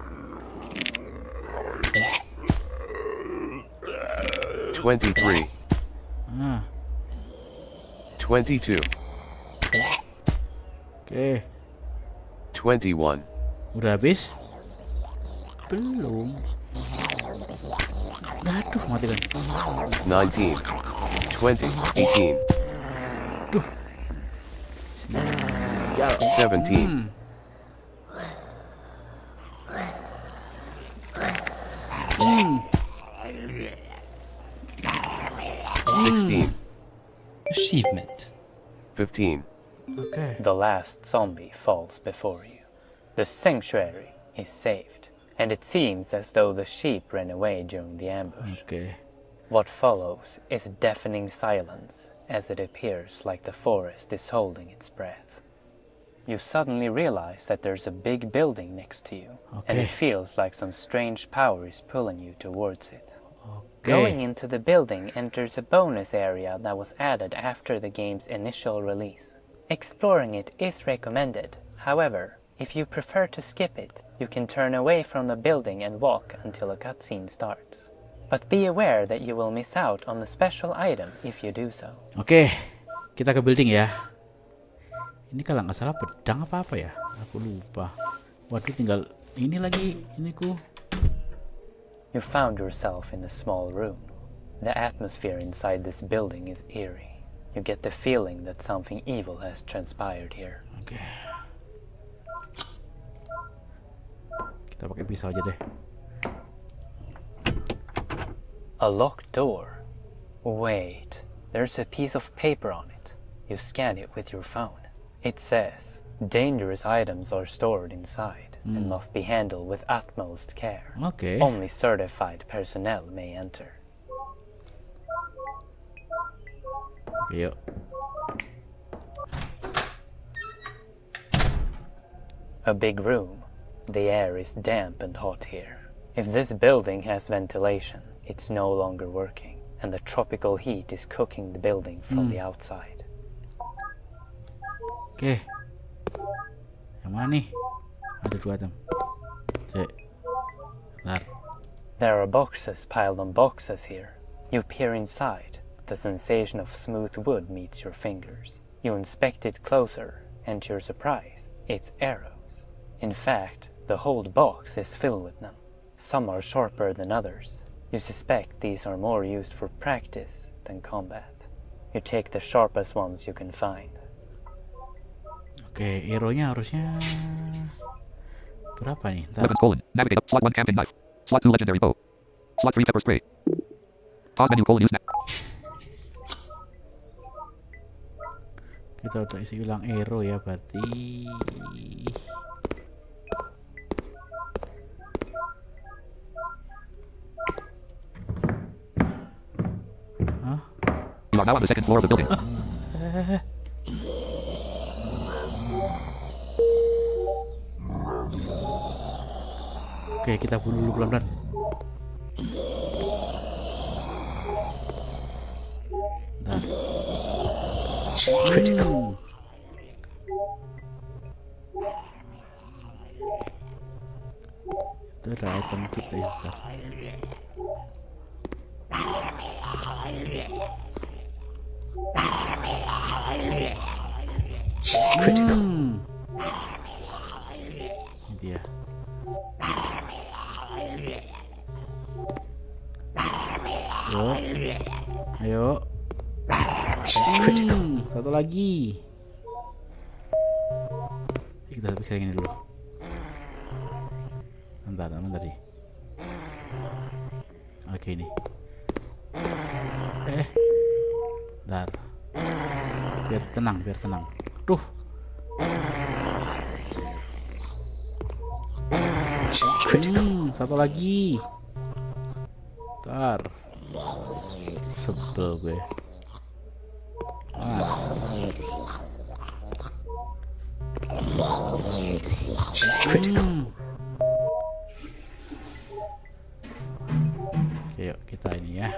23, Nah, 22, oke. 21, Udah habis? Belum. Aduh, mati kan. 19, 20, 18, 17, 16, Achievement. 15, Oke. The last zombie falls before you. The sanctuary is saved, and it seems as though the sheep ran away during the ambush. Oke. What follows is a deafening silence as it appears like the forest is holding its breath. You suddenly realize that there's a big building next to you, and Okay. it feels like some strange power is pulling you towards it. Oke. Going into the building enters a bonus area that was added after the game's initial release. Exploring it is recommended. However, if you prefer to skip it, you can turn away from the building and walk until a cutscene starts. But be aware that you will miss out on a special item if you do so. Oke. Kita ke building ya. Ini kalau nggak salah pedang apa ya? Aku lupa. Waduh, tinggal ini lagi. Ini ku. You found yourself in a small room. The atmosphere inside this building is eerie. You get the feeling that something evil has transpired here. Oke. Kita pakai pisau aja deh. A locked door. Wait, there's a piece of paper on it. You scan it with your phone. It says, dangerous items are stored inside and must be handled with utmost care. Oke. Only certified personnel may enter. Oke, yuk. A big room. The air is damp and hot here. If this building has ventilation, it's no longer working, and the tropical heat is cooking the building from the outside. Oke. Yang mana nih? Ada 2 item. Cek. Bentar. There are boxes piled on boxes here. You peer inside. The sensation of smooth wood meets your fingers. You inspect it closer, and to your surprise, it's arrows. In fact, the whole box is filled with them. Some are sharper than others. You suspect these are more used for practice than combat. You take the sharpest ones you can find. Oke, hero-nya harusnya berapa nih? Ntar. Weapons colon. Navigate up. Slot 1 camping knife. Slot 2 legendary bow. Slot 3 pepper spray. Pause menu colon use now. Kita udah isi ulang hero ya berarti. Hah? You are now on the 2nd floor of the building. Oke, kita bunuh dulu pelan-pelan. Nah. Critical. Itu ada item kita ya. Critical. Ini dia. Ayo. Satu lagi. Kita bisa ini dulu. Bentar, aman tadi. Oke ini. Bentar. Biar tenang. Duh. Satu lagi. Bentar. Sebel gue. Oke, yuk kita ini ya.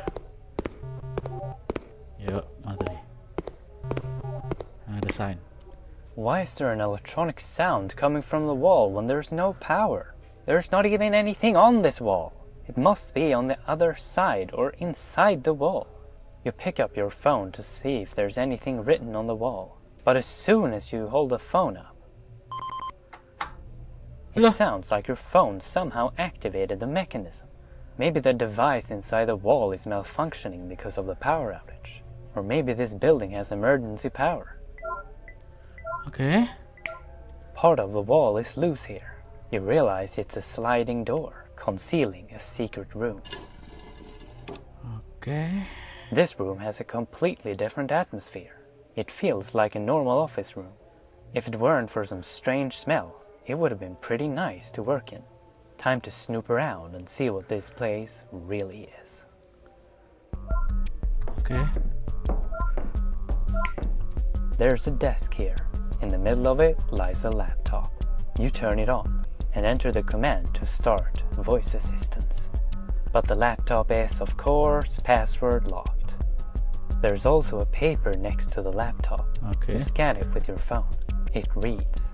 Yuk, mana tadi? Ada sign. Why is there an electronic sound coming from the wall when there's no power? There's not even anything on this wall. It must be on the other side or inside the wall. You pick up your phone to see if there's anything written on the wall. But as soon as you hold the phone up, it sounds like your phone somehow activated the mechanism. Maybe the device inside the wall is malfunctioning because of the power outage. Or maybe this building has emergency power. Okay. Part of the wall is loose here. You realize it's a sliding door, concealing a secret room. Okay. This room has a completely different atmosphere. It feels like a normal office room. If it weren't for some strange smell, it would have been pretty nice to work in. Time to snoop around and see what this place really is. Okay. There's a desk here. In the middle of it lies a laptop. You turn it on and enter the command to start voice assistance. But the laptop is, of course, password locked. There's also a paper next to the laptop. Okay. You scan it with your phone. It reads,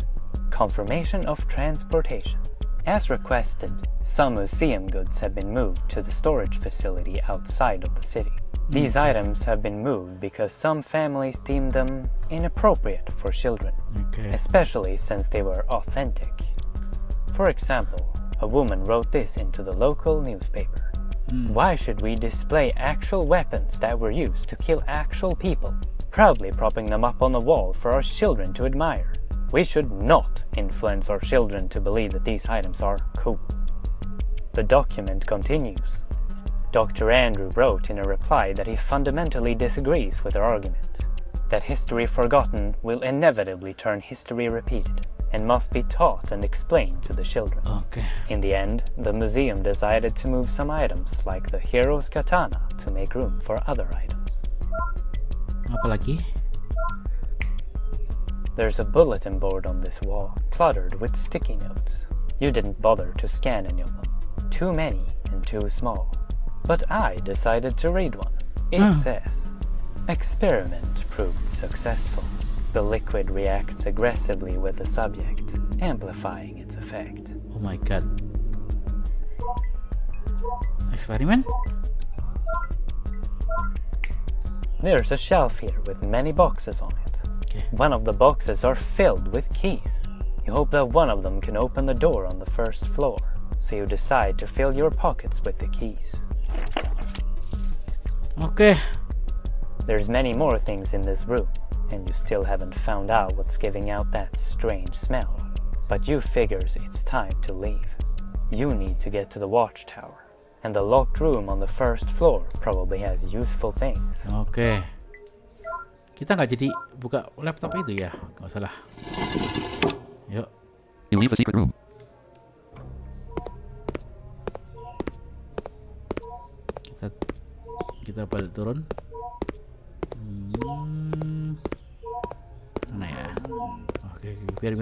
"Confirmation of transportation. As requested, some museum goods have been moved to the storage facility outside of the city. These items have been moved because some families deemed them inappropriate for children, especially since they were authentic. For example, a woman wrote this into the local newspaper. Why should we display actual weapons that were used to kill actual people, proudly propping them up on the wall for our children to admire? We should not influence our children to believe that these items are cool." The document continues. Dr. Andrew wrote in a reply that he fundamentally disagrees with our argument, that history forgotten will inevitably turn history repeated, and must be taught and explained to the children. Okay. In the end, the museum decided to move some items, like the hero's katana, to make room for other items. Apa lagi? There's a bulletin board on this wall, cluttered with sticky notes. You didn't bother to scan any of them. too many and too small. But I decided to read one. It says, experiment proved successful. The liquid reacts aggressively with the subject, amplifying its effect. Oh my god. Eksperimen? There's a shelf here with many boxes on it. Okay. One of the boxes are filled with keys. You hope that one of them can open the door on the first floor, so you decide to fill your pockets with the keys. Okay. There's many more things in this room, and you still haven't found out what's giving out that strange smell. But you figures it's time to leave. You need to get to the watchtower, and the locked room on the first floor probably has useful things. Oke. Kita nggak jadi buka laptop itu ya, nggak salah. Yuk. You leave the secret room. Kita balik turun. Mana ya? Oke, biar.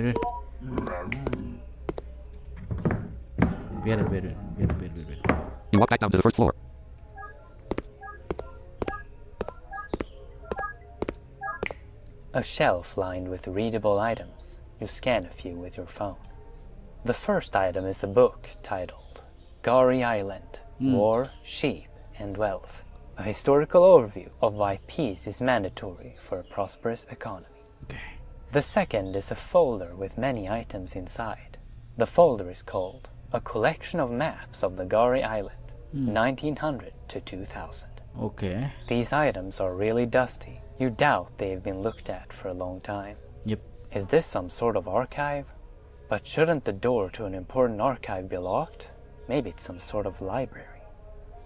You walk back down to the first floor. A shelf lined with readable items. You scan a few with your phone. The first item is a book titled Gari Island, War, Sheep, and Wealth. A historical overview of why peace is mandatory for a prosperous economy. Okay. The second is a folder with many items inside. The folder is called A Collection of Maps of the Gari Island, 1900 to 2000. Okay. These items are really dusty. You doubt they've been looked at for a long time. Yep. Is this some sort of archive? But shouldn't the door to an important archive be locked? Maybe it's some sort of library.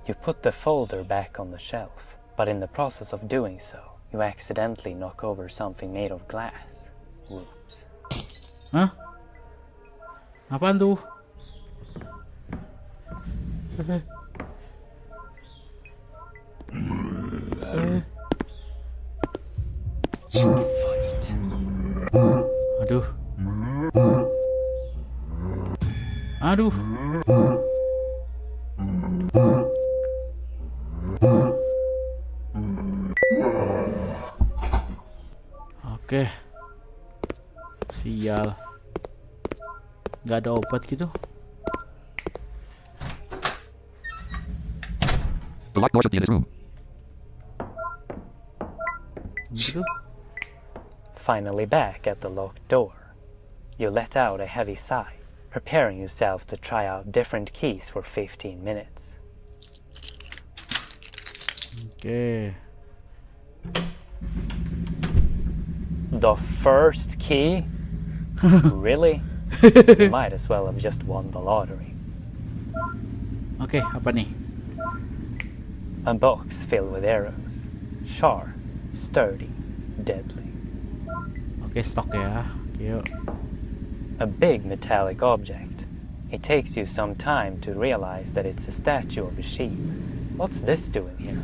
You put the folder back on the shelf, but in the process of doing so, you accidentally knock over something made of glass. Whoops. Hah? Apaan tuh? Fight. Aduh. Aduh. Oke. Sial. Gak ada obat gitu. The locked door should be in this room. Gitu. Finally back at the locked door. You let out a heavy sigh, preparing yourself to try out different keys for 15 minutes. Oke. The first key? Really? You might as well have just won the lottery. Oke, apa nih? A box filled with arrows. Sharp, sturdy, deadly. Oke, stok ya. Yuk. A big metallic object. It takes you some time to realize that it's a statue of a sheep. What's this doing here?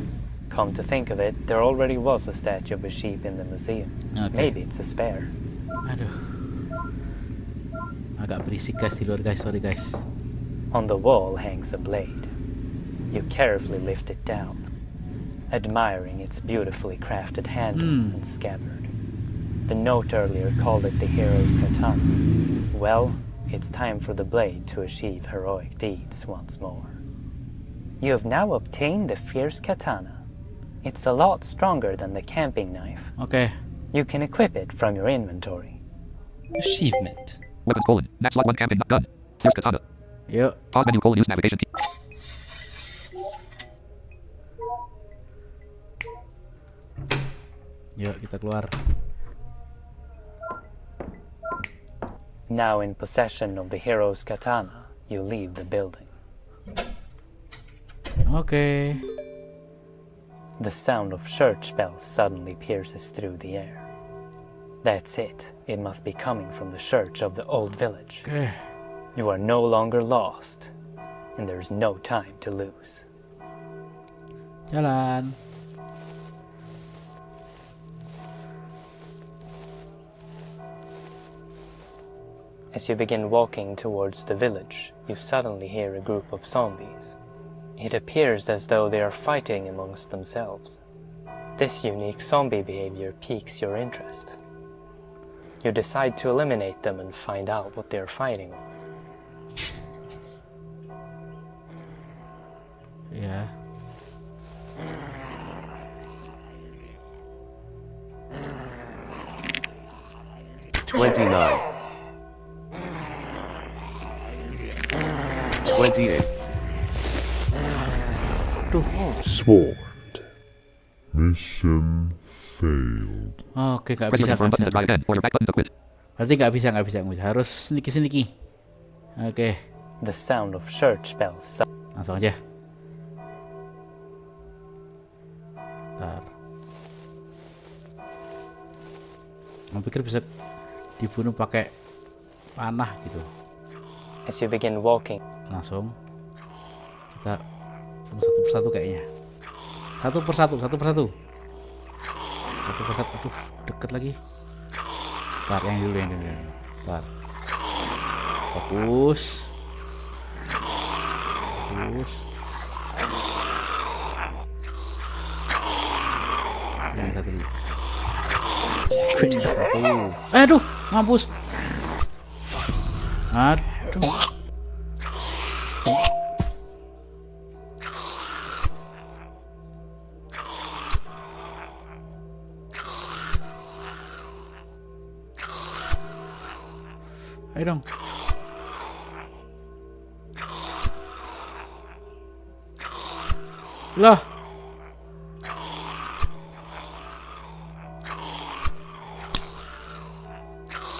Come to think of it, there already was a statue of a sheep in the museum. Okay. Maybe it's a spare. Aduh. Agak berisik guys di luar guys, sorry guys. On the wall hangs a blade. You carefully lift it down, admiring its beautifully crafted handle and scabbard. The note earlier called it the hero's katana. Well, it's time for the blade to achieve heroic deeds once more. You have now obtained the fierce katana. It's a lot stronger than the camping knife. Oke. You can equip it from your inventory. Achievement. Weapons colon. Max slot 1 camping gun. Here's katana. Yuk. Pause menu colon use navigation key. Yuk, kita keluar. Now in possession of the hero's katana, you leave the building. Oke. The sound of church bells suddenly pierces through the air. That's it. It must be coming from the church of the old village. Oke. You are no longer lost, and there's no time to lose. Jalan. As you begin walking towards the village, you suddenly hear a group of zombies. It appears as though they are fighting amongst themselves. This unique zombie behavior piques your interest. You decide to eliminate them and find out what they are fighting over. Ya. Twenty-nine. 28. Swarmed. Mission failed. Oke, nggak Press bisa. your confirm button to try again, or your back button to quit. Berarti nggak bisa. Harus sneaky. Oke, The sound of church bells. langsung aja. Ntar. Aku pikir bisa dibunuh pakai panah gitu. As you begin walking, Langsung kita bunuh satu persatu kayaknya. Satu persatu. Aduh, deket lagi. Ntar yang dulu. Ntar. Fokus. Yang satu dulu. Satu. Aduh, mampus. Aduh. Ayo dong. Lah.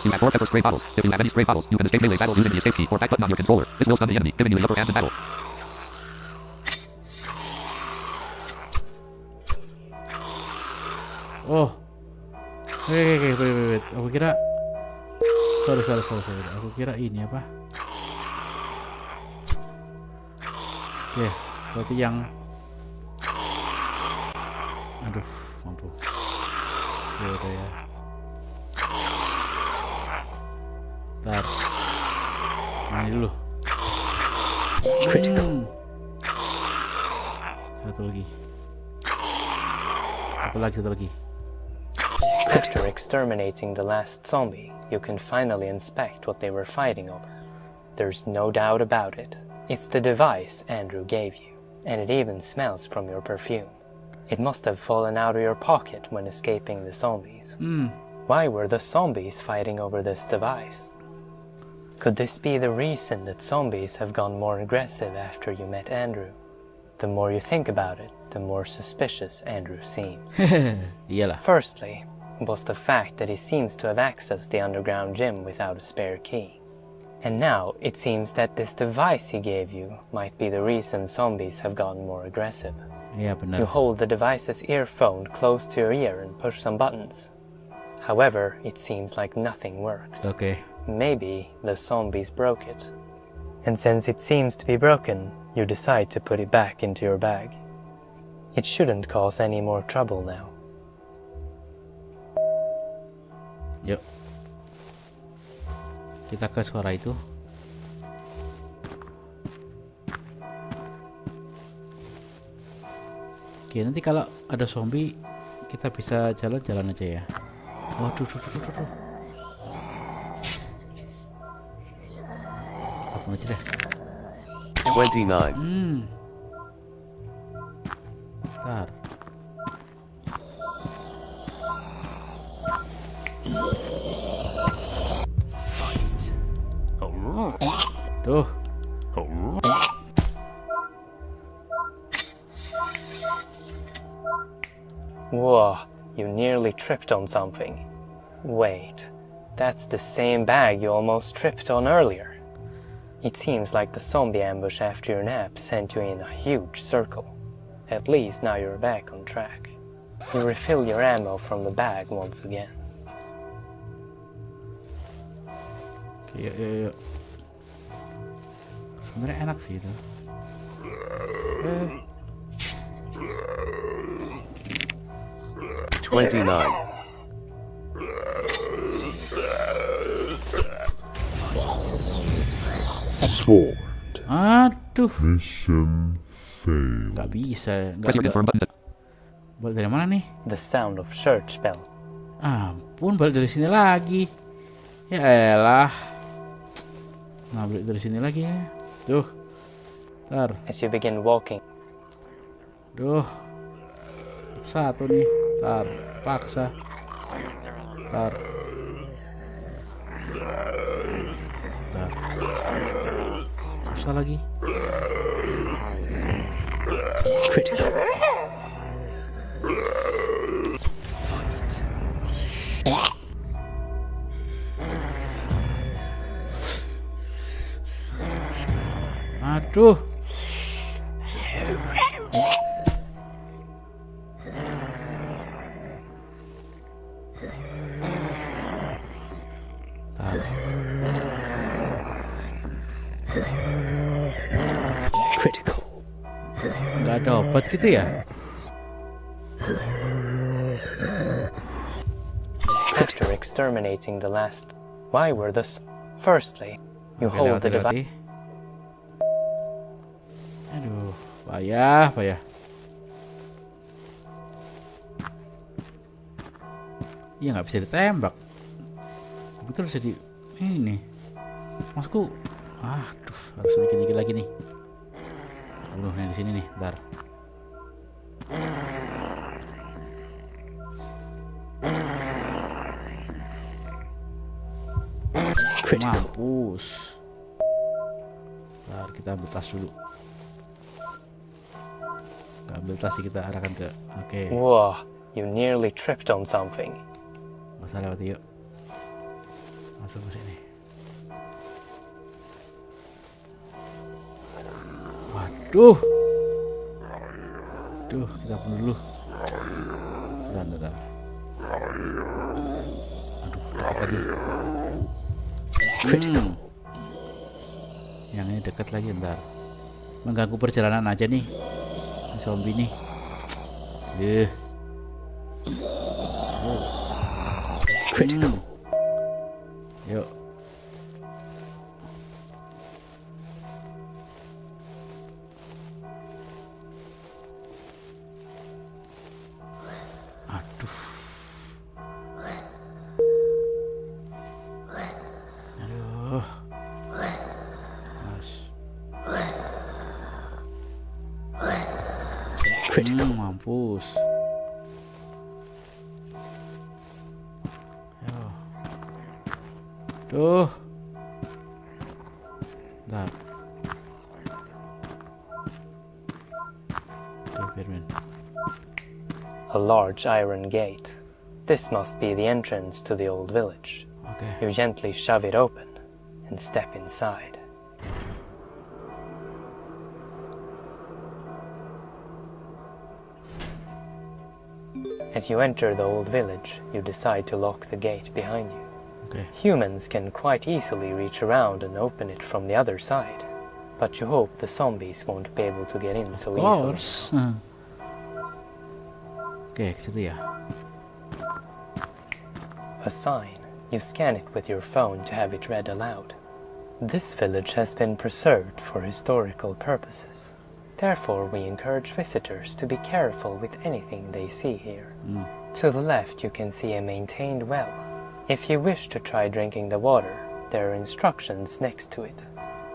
You have 4 pepper spray bottles. If you have any spray bottles, you can escape melee battles using the escape key or back button on your controller. This will stun the enemy, giving you the upper hand in battle. Oh. Wait. Aku kira Sorry. Aku kira ini apa? Oke, berarti yang aduh, mampu. Ya udah ya. Ntar. Nah, ini dulu. Satu lagi. after exterminating the last zombie, you can finally inspect what they were fighting over. There's no doubt about it. It's the device Andrew gave you, and it even smells from your perfume. It must have fallen out of your pocket when escaping the zombies. Why were the zombies fighting over this device? Could this be the reason that zombies have gone more aggressive after you met Andrew? The more you think about it, the more suspicious Andrew seems. Iyalah. Firstly, was the fact that he seems to have accessed the underground gym without a spare key. And now it seems that this device he gave you might be the reason zombies have gotten more aggressive. Iya You benar. hold the device's earphone close to your ear and push some buttons. However, it seems like nothing works. Oke. Maybe the zombies broke it. And since it seems to be broken, you decide to put it back into your bag. It shouldn't cause any more trouble now. Yuk. Kita ke suara itu. Oke, nanti kalau ada zombie kita bisa jalan-jalan aja ya. Waduh, Kita bunuh aja deh. 29. Ntar. Tuh. Whoa, you nearly tripped on something. Wait, that's the same bag you almost tripped on earlier. It seems like the zombie ambush after your nap sent you in a huge circle. At least now you're back on track. You refill your ammo from the bag once again. Oke, yuk. Sebenarnya enak sih itu. 29. Sword. Aduh, Mission failed. nggak bisa. Press your confirm button to Balik dari mana nih? The sound of church bell. Ampun, balik dari sini lagi. Ya elah. Nah, balik dari sini lagi ya. Tuh. Ntar. As you begin walking, Duh. Satu nih. Ntar. Paksa. Ntar. Ntar. Susah lagi. Critical. Aduh. critical. Nggak ada obat gitu ya? After exterminating the last, why were the firstly, you Oke, hold the device. lewati. Aduh, payah, payah. Iya nggak bisa ditembak. Tapi kan bisa di ini. Masku, aduh, harus dikit-dikit lagi nih. Aduh, nih di sini nih, ntar. Mampus. Ntar kita ambil tas dulu. Gak ambil tas sih, kita arahkan ke. Oke. Whoa, you nearly tripped on something. Gak usah lewat, yuk. Masuk ke sini. Waduh. Duh, kita bunuh dulu. Bentar. Aduh, dekat lagi. Yang ini dekat lagi, ntar. Mengganggu perjalanan aja nih. Ini zombie nih. Yuk. Aduh. Aduh. Mas. Mampus. Yo. Duh. Bentar. Oke, Firmin. A large iron gate. This must be the entrance to the old village. Oke. You gently shove it open and step inside. As you enter the old village, you decide to lock the gate behind you. Oke. Humans can quite easily reach around and open it from the other side, but you hope the zombies won't be able to get in so easily. Course. Oke, ke situ ya. A sign. You scan it with your phone to have it read aloud. This village has been preserved for historical purposes. Therefore, we encourage visitors to be careful with anything they see here. To the left, you can see a maintained well. If you wish to try drinking the water, there are instructions next to it.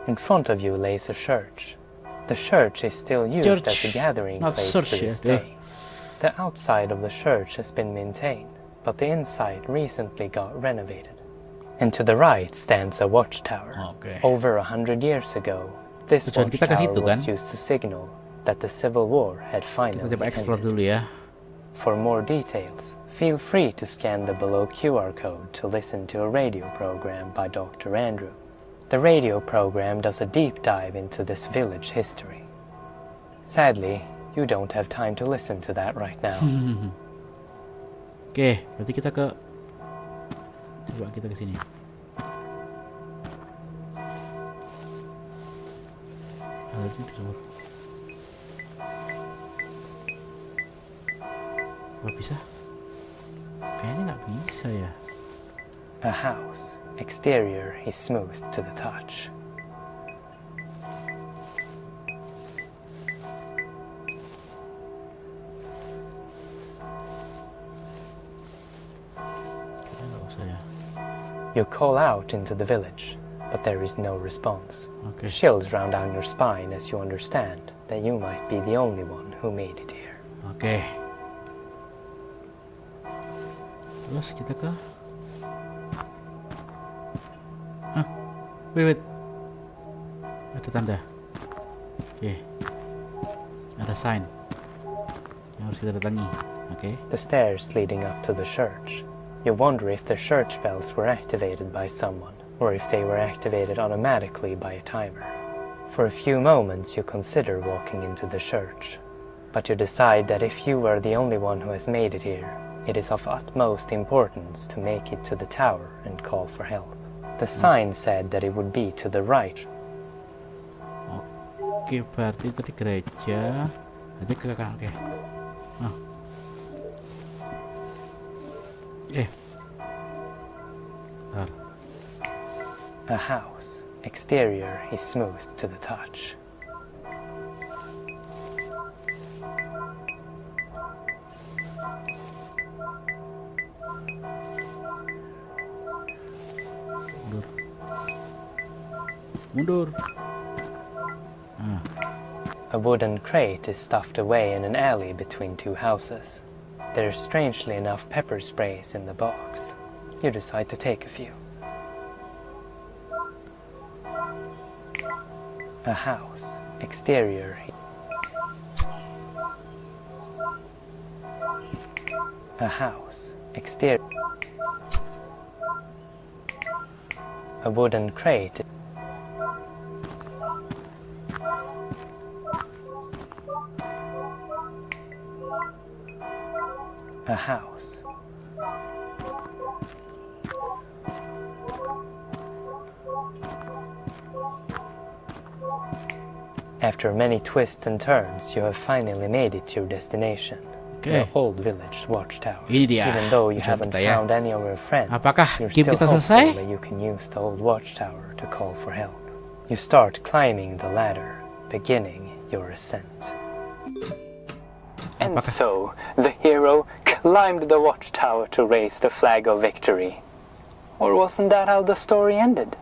In front of you lays a church. The church is still used as a Church, gathering not place church, to this yeah. day. The outside of the church has been maintained, but the inside recently got renovated. And to the right stands a watchtower. Oke. Over 100 years ago, this Tujuan kita ke watchtower situ, was kan? used to signal that the Civil War had Kita finally coba explore ended. dulu ya. For more details, feel free to scan the below QR code to listen to a radio program by Dr. Andrew. The radio program does a deep dive into this village history. Sadly, you don't have time to listen to that right now. Oke, berarti kita ke. Coba kita ke sini. Harusnya di sumur. Nggak bisa? Kayaknya nggak bisa ya. A house. Exterior is smooth to the touch. saya. You call out into the village, but there is no response. Oke. Chills run down your spine as you understand that you might be the only one who made it here. Oke. Terus kita ke... Hah? Wait. Ada tanda. Oke. Ada sign yang harus kita datangi. Oke. The stairs leading up to the church. You wonder if the church bells were activated by someone, or if they were activated automatically by a timer. For a few moments you consider walking into the church, but you decide that if you are the only one who has made it here, it is of utmost importance to make it to the tower and call for help. The sign said that it would be to the right. Oke, berarti tadi gereja. Nanti ke kanan, oke. Nah. Bentar. A house. Exterior is smooth to the touch. Mundur. A wooden crate is stuffed away in an alley between two houses. There's strangely enough pepper sprays in the box. You decide to take a few. A house. Exterior. A house. Exterior. A wooden crate. A house. After many twists and turns, you have finally made it to your destination. The old village watchtower. Ini dia. Even though you Tujuan haven't kita ya. found any of your friends, Apakah you're game still kita hopeful selesai? that you can use the old watchtower to call for help. You start climbing the ladder, beginning your ascent. And so, the hero climbed the watchtower to raise the flag of victory. Or wasn't that how the story ended?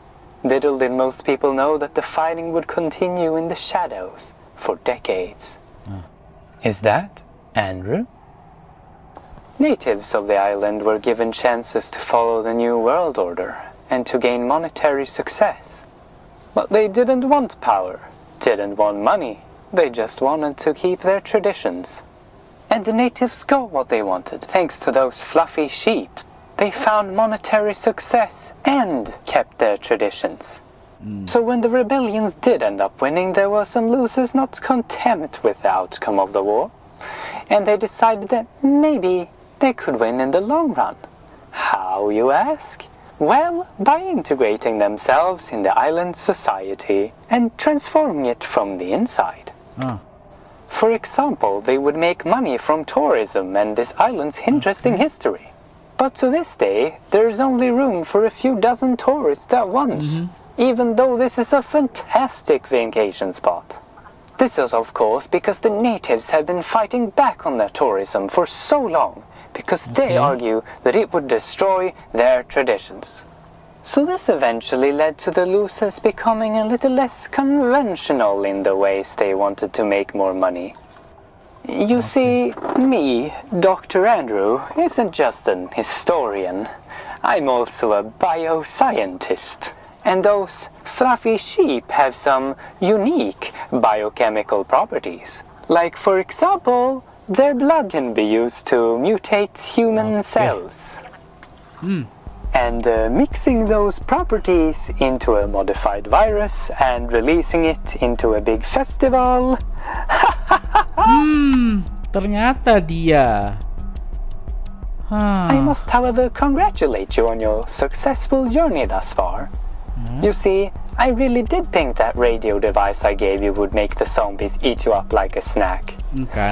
Little did most people know that the fighting would continue in the shadows for decades. Is that Andrew? Natives of the island were given chances to follow the new world order and to gain monetary success. But they didn't want power, didn't want money, they just wanted to keep their traditions. And the natives got what they wanted, thanks to those fluffy sheep. They found monetary success and kept their traditions. So when the rebellions did end up winning, there were some losers not content with the outcome of the war. And they decided that maybe they could win in the long run. How, you ask? Well, by integrating themselves in the island society and transforming it from the inside. For example, they would make money from tourism and this island's interesting history. But to this day, there's only room for a few dozen tourists at once, even though this is a fantastic vacation spot. This is of course because the natives have been fighting back on their tourism for so long, because they argue that it would destroy their traditions. So this eventually led to the losers becoming a little less conventional in the ways they wanted to make more money. You see, me, Dr. Andrew, isn't just an historian. I'm also a bioscientist. And those fluffy sheep have some unique biochemical properties. Like, for example, their blood can be used to mutate human cells. And mixing those properties into a modified virus and releasing it into a big festival. Ternyata dia. I must, however, congratulate you on your successful journey thus far. You see, I really did think that radio device I gave you would make the zombies eat you up like a snack.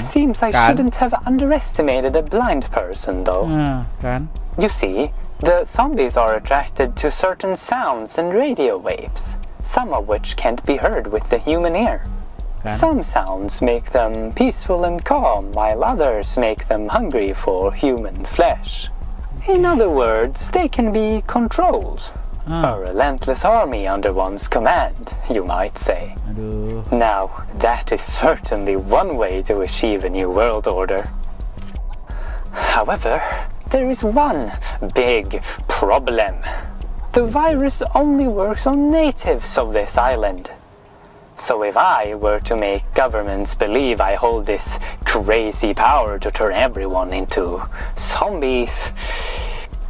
Seems I shouldn't have underestimated a blind person, though. You see, the zombies are attracted to certain sounds and radio waves, some of which can't be heard with the human ear. Some sounds make them peaceful and calm, while others make them hungry for human flesh. In other words, they can be controlled. A relentless army under one's command, you might say. Aduh. Now, that is certainly one way to achieve a new world order. However, there is one big problem. The virus only works on natives of this island. So if I were to make governments believe I hold this crazy power to turn everyone into zombies,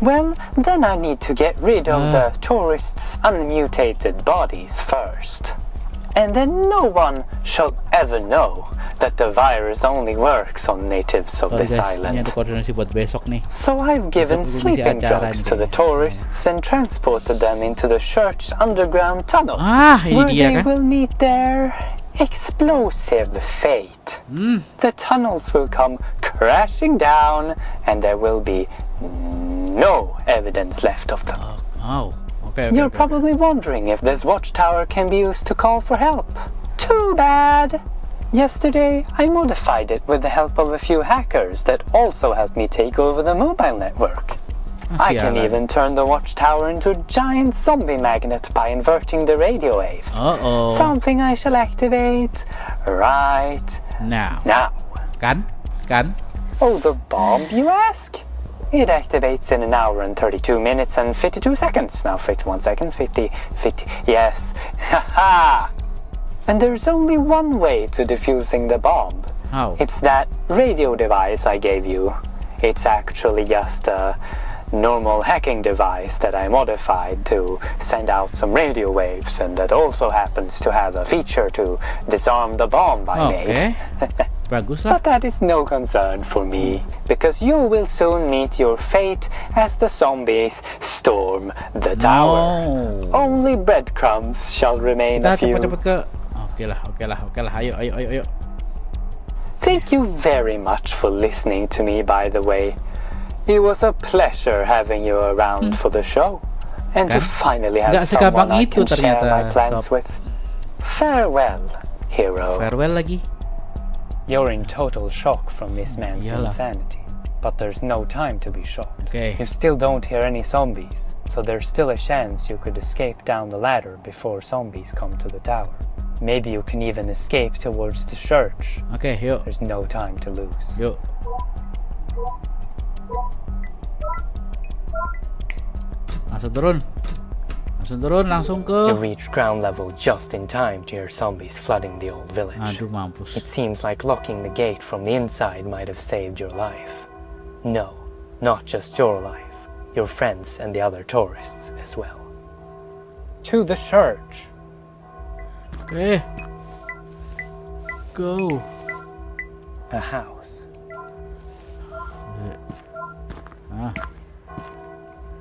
well, then I need to get rid of the tourists' unmutated bodies first. And then no one shall ever know that the virus only works on natives of this Ini island. ada koordinasi buat besok nih. So I've given Besok sleeping mengisi acara drugs nih to the kayaknya. tourists and transported them into the church's underground tunnel, Ini where dia they kan. will meet their explosive fate. The tunnels will come crashing down, and there will be no evidence left of them. Okay. You're probably wondering if this watchtower can be used to call for help. Too bad! Yesterday, I modified it with the help of a few hackers that also helped me take over the mobile network. I can even turn the watchtower into a giant zombie magnet by inverting the radio waves. Something I shall activate right now. Kan? Oh, the bomb, you ask? It activates in 1 hour and 32 minutes and 52 seconds. Now 51 seconds, 50, yes. Haha! And there's only one way to defusing the bomb. How? It's that radio device I gave you. It's actually just a normal hacking device that I modified to send out some radio waves, and that also happens to have a feature to disarm the bomb I made. Bagus lah. But that is no concern for me, because you will soon meet your fate as the zombies storm the tower. Only breadcrumbs shall remain Kita of you. cepet-cepet ke. Oke lah. Ayo. Thank you very much for listening to me, by the way. It was a pleasure having you around for the show, and to finally have someone I can share my plans with. Farewell, hero. Farewell lagi. You're in total shock from this man's insanity, but there's no time to be shocked. You still don't hear any zombies, so there's still a chance you could escape down the ladder before zombies come to the tower. Maybe you can even escape towards the church. Yuk. There's no time to lose. Yuk. Langsung ke. You reach ground level just in time to hear zombies flooding the old village. Aduh, mampus. It seems like locking the gate from the inside might have saved your life. No, not just your life, your friends and the other tourists as well. To the church. Go. A house.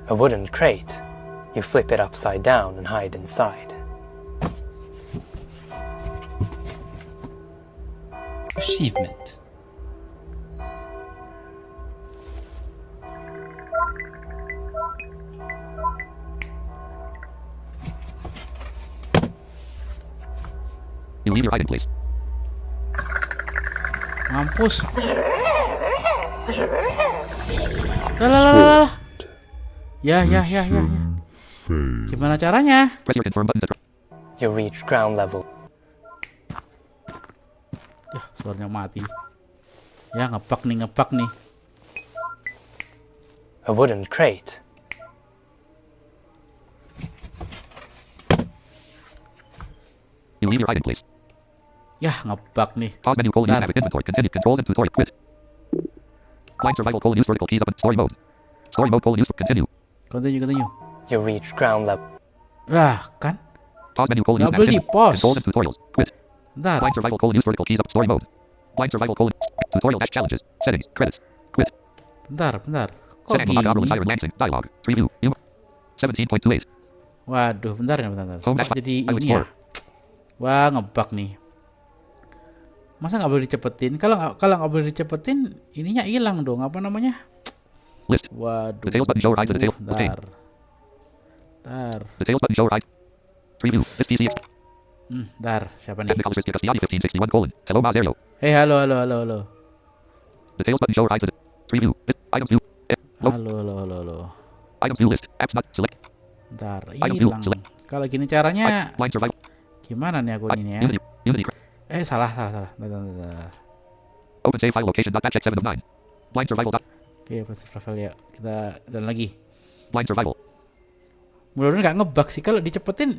A wooden crate. You flip it upside down and hide inside. Achievement. You leave your hiding place. Mampus. Lah. Ya. Gimana caranya? Press your confirm button to You reach ground level. Suaranya mati. Ya, ngebug nih. A wooden crate. You leave your hiding place. Ya, ngebug nih. Pause menu, use navigate inventory, continue, controls and tutorial, quit. Blind survival, use vertical keys up and story mode. Story mode, use continue. Continue. You reach ground level. Lah, kan? Pause menu, use navigate controls and tutorials, quit. Bentar. Blind survival, use vertical keys up story mode. Blind survival, tutorial dash challenges, settings, credits, quit. Bentar. Kok Setting gini? Siren Lansing, dialogue, preview, 17.28. Waduh, bentar. Kok jadi I would ini ya? score. Wah, ngebug nih. Masa nggak boleh dicepetin? Kalau nggak boleh dicepetin, ininya hilang dong. Apa namanya? List. Waduh. Details button show rise to detail. Bentar. Details button show rise. Preview. This PC. Bentar. Siapa nih? Technical Cristiano 1561 : Hello Mazerio. Halo. Details button show rise to preview. Item view. Halo. Items view list. Apps not select. Bentar, Items view hilang. select. Kalau gini caranya Line survival. gimana nih aku ini ya? Unity. Salah. Bentar. Open save file location. Dot check 7 of 9. Blind survival. Oke, survival ya. Kita dan lagi. Blind survival. Mudah-mudahan nggak ngebug sih kalau dicepetin.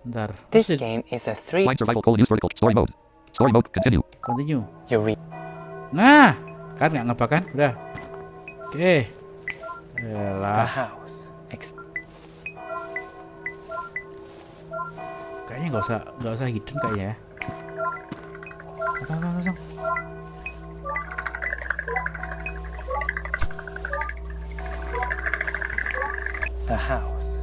Bentar. This game is a 3. Blind survival colon use vertical. Story mode. Story mode. Continue. Continue. You read. Nah, kan nggak ngebug kan? Udah. Oke. A Yalah. house. Kayaknya nggak usah hidden kayaknya ya. Langsung. A house.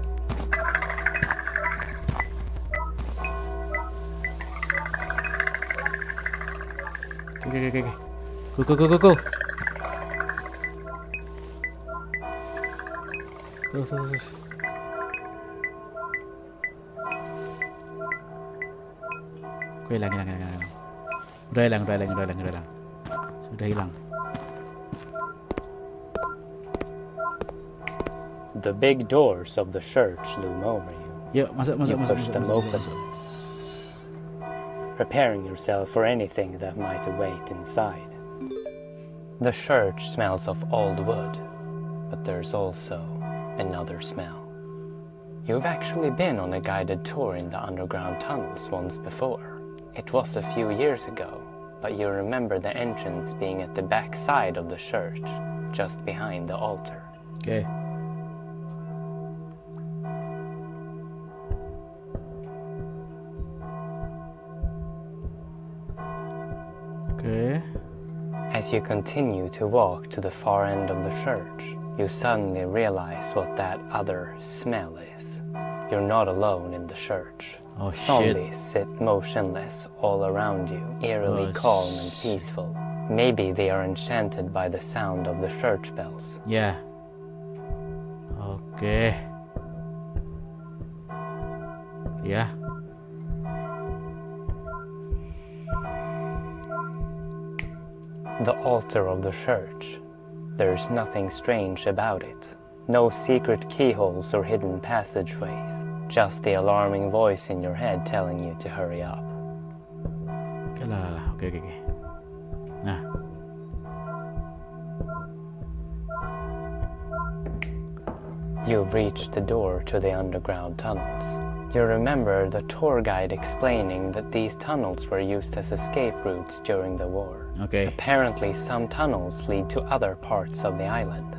Oke. Go. Terus. Hilang. Udah hilang. Sudah hilang. The big doors of the church loom over you. Yuk, masuk. Push them open, preparing yourself for anything that might await inside. The church smells of old wood, but there's also another smell. You've actually been on a guided tour in the underground tunnels once before. It was a few years ago, but you remember the entrance being at the back side of the church, just behind the altar. Oke. As you continue to walk to the far end of the church, you suddenly realize what that other smell is. You're not alone in the church. Oh shit. Zombies sit motionless all around you, eerily Oh, calm and peaceful. Maybe they are enchanted by the sound of the church bells. Ya. Oke. Ya. The altar of the church. There's nothing strange about it. No secret keyholes or hidden passageways. Just the alarming voice in your head telling you to hurry up. Oke lah. Oke. Nah. You've reached the door to the underground tunnels. You remember the tour guide explaining that these tunnels were used as escape routes during the war. Oke. Apparently, some tunnels lead to other parts of the island.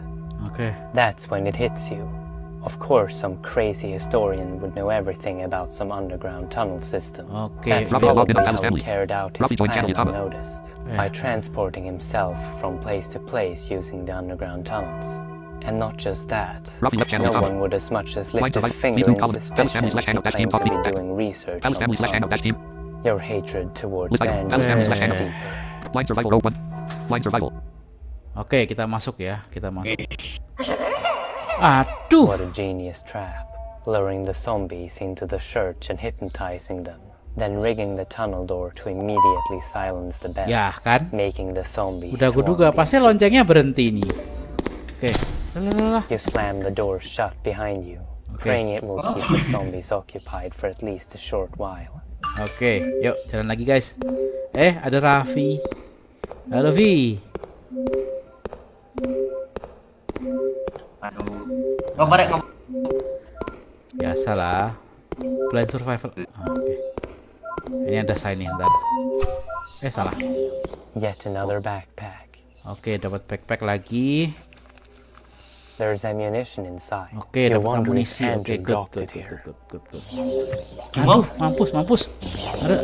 Oke. That's when it hits you. Of course, some crazy historian would know everything about some underground tunnel system. Oke. That's Robbie probably logged in how he family. carried out his Robbie joined plan Channel Utama. unnoticed, Yeah. by transporting himself from place to place using the underground tunnels. And not just that, Robbie left Channel no Utama. one would as much as Line lift a survival. finger V2 in column. suspicion Alice family if slash you hand dash claim team to be top feedback. doing research Alice on family slash hand dash team. tunnels. Your hatred towards List item. Sand Alice family is slash hand. deeper. Line survival row 1. Line survival. Oke, kita masuk ya. Aduh. What a genius trap, luring the zombies into the church and hypnotizing them, then rigging the tunnel door to immediately silence the bells, Ya, kan? making the zombies Udah gue swarm duga the pasti entrance. loncengnya berhenti nih. Oke. Lalalala. You slam the door shut behind you, Okay. praying it will keep the zombies occupied for at least a short while. Oke, yuk jalan lagi guys. Ada Raffi. Halo Vi. Biasalah. Blind survival. Oke. Ini ada sign nih ntar. Salah. Yet another backpack. Oke, dapat backpack lagi. There's ammunition inside. Oke, You dapat wonder if amunisi. Oke, Andrew good. dropped it here. Aduh, mampus. Ada,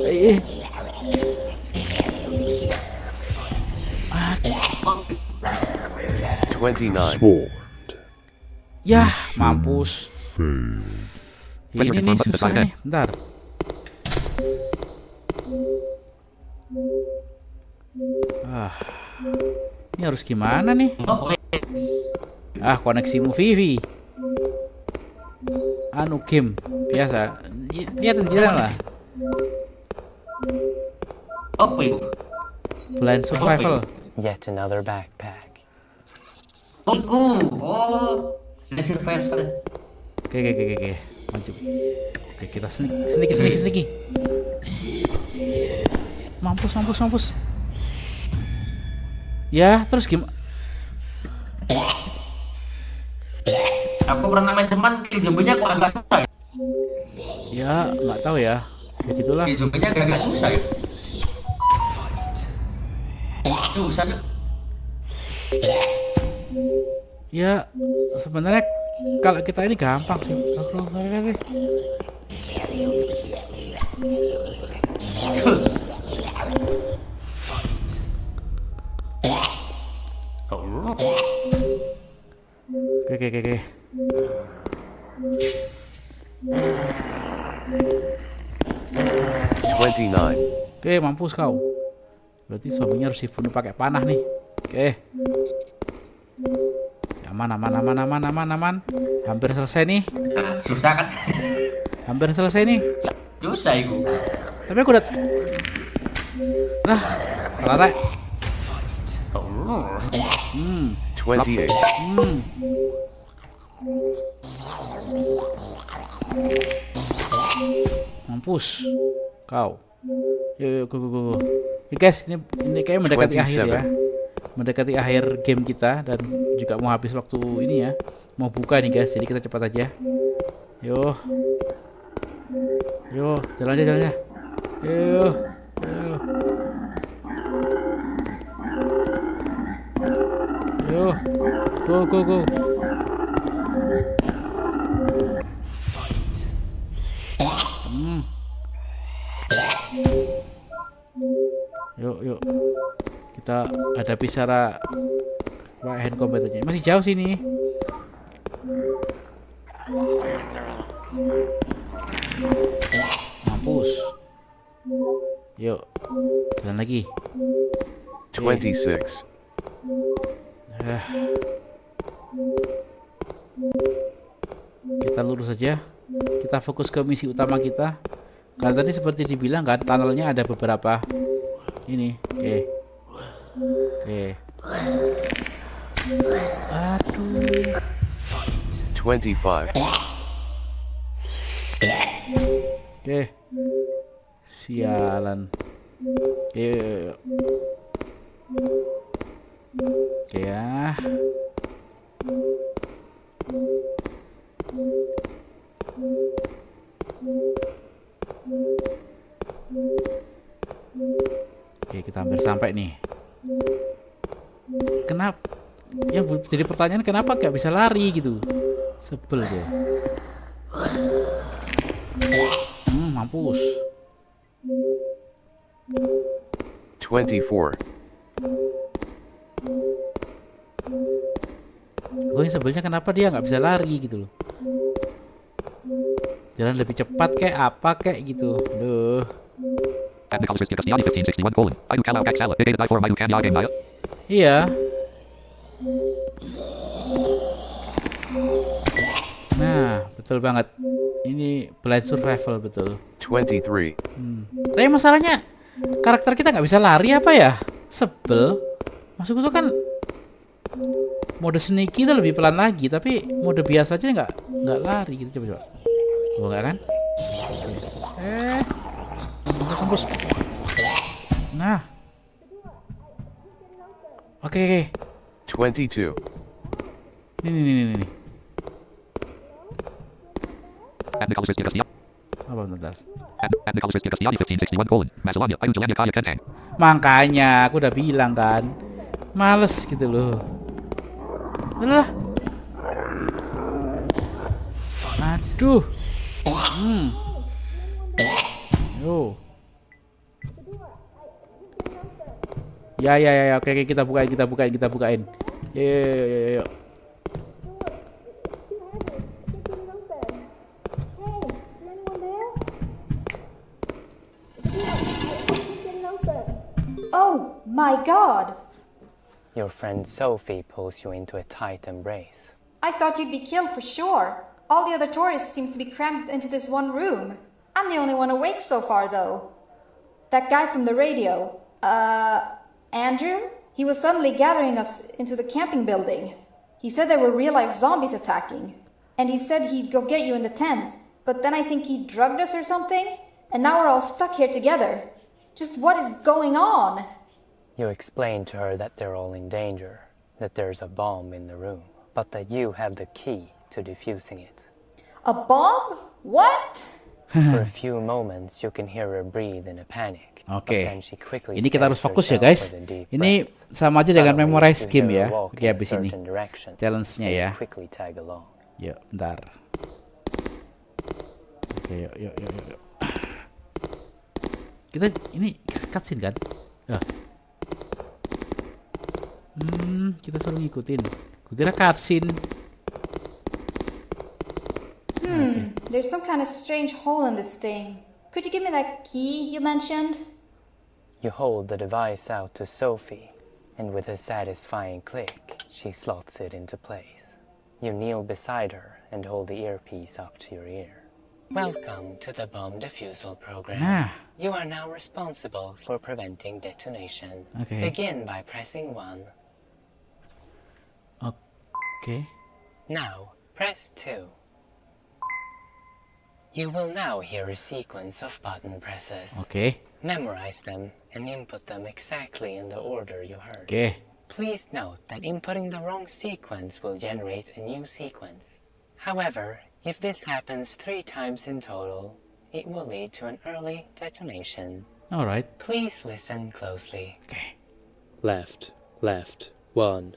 29. Sword. Yah, mampus. Ini nih susah nih, bentar. Ini harus gimana nih? Koneksimu Vivi. Anu game biasa. Lihat jalan lah. Apa itu? Blind survival. Yet another backpack. Oh, survival. Oke. Maju. Oke, kita sneaky. Mampus. Ya, terus gimana? Aku pernah main teman, kill zombie-nya kok agak susah ya? Ya, nggak tahu ya. Ya gitulah. Kill zombie-nya agak susah ya? Susah ya? Ya, sebenarnya kalau kita ini gampang sih. Oke. 29. Oke, mampus kau. Berarti zombinya harus dibunuh pakai panah nih. Oke. Aman. Hampir selesai nih. Susah kan? Hampir selesai nih. Susah itu. Tapi aku udah. Nah, rare. 28. Mampus kau. Yuk, go. Oke, guys, ini kayak mendekati akhir ya. Mendekati akhir game kita dan juga mau habis waktu ini ya. Mau buka nih guys, jadi kita cepat aja. Yo, jalan aja. Yo. Go. Yuk. Kita hadapi secara hand combat aja. Masih jauh sini. Mampus. Yuk. Jalan lagi. 26. Kita lurus saja. Kita fokus ke misi utama kita. Karena tadi seperti dibilang kan, tunnelnya ada beberapa ini. Oke. 25. Oke. Sialan. Oke. Oke ya. Oke, kita hampir sampai nih. Kenapa? Yang jadi pertanyaan, kenapa gak bisa lari gitu? Sebel gue. Mampus. 24. Gue yang sebelnya kenapa dia nggak bisa lari gitu loh. Jalan lebih cepat kayak apa kayak gitu. Aduh. Iya. Nah, betul banget. Ini blind survival betul. 23. Tapi masalahnya karakter kita nggak bisa lari apa ya? Sebel. Maksudku tuh kan mode sneaky itu lebih pelan lagi, tapi mode biasa aja nggak lari gitu. Coba. Oh, enggak kan? Kampus. Nah. Oke. 22. Ini. Apa bentar? Makanya aku udah bilang kan, males gitu loh. Udah. Aduh. Yo. Ya. Oke, kita bukain. Yo. Oh my god! Your friend Sophie pulls you into a tight embrace. I thought you'd be killed for sure. All the other tourists seem to be cramped into this one room. I'm the only one awake so far, though. That guy from the radio, Andrew? He was suddenly gathering us into the camping building. He said there were real-life zombies attacking. And he said he'd go get you in the tent. But then I think he drugged us or something. And now we're all stuck here together. Just what is going on? You explained to her that they're all in danger, that there's a bomb in the room, but that you have the key to defusing it. A bomb? What? For a few moments, you can hear her breathe in a panic. Oke. But then she quickly Ini kita harus steadies fokus ya herself guys. with a deep Ini breath. sama aja dengan Suddenly, memorize you game hear ya. her walk Oke, in a habis ini certain direction, challenge-nya and ya. you quickly tag along. Yuk, bentar. Oke, yuk. Kita ini cutscene kan? Ya. Kita suruh ngikutin. Gue kira cutscene. There's some kind of strange hole in this thing. Could you give me that key you mentioned? You hold the device out to Sophie, and with a satisfying click, she slots it into place. You kneel beside her and hold the earpiece up to your ear. Welcome to the bomb defusal program. Nah. You are now responsible for preventing detonation. Okay. Begin by pressing 1. Oke. Now, press 2. You will now hear a sequence of button presses. Oke. Memorize them and input them exactly in the order you heard. Oke. Please note that inputting the wrong sequence will generate a new sequence. However, if this happens 3 times in total, it will lead to an early detonation. Alright. Please listen closely. Oke. Left, 1.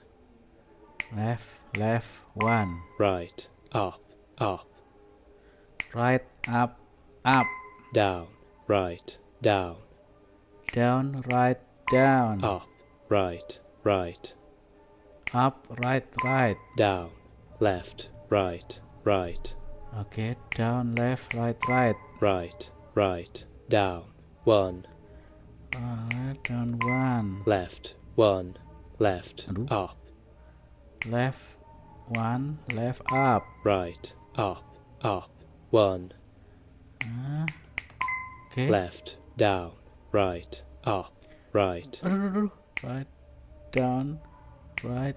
Left, 1. Right, up. Right, up. Down, right, down. Down, right, down. Up, right. Up, right. Down, left, right. Oke, down, left, right. Right, down, 1. Down, 1. Left, 1. Left, Aduh. up. Left, 1. Left, up. Right, up. 1. Oke. Left, down, right, up, right. Aduh. Right, down, right,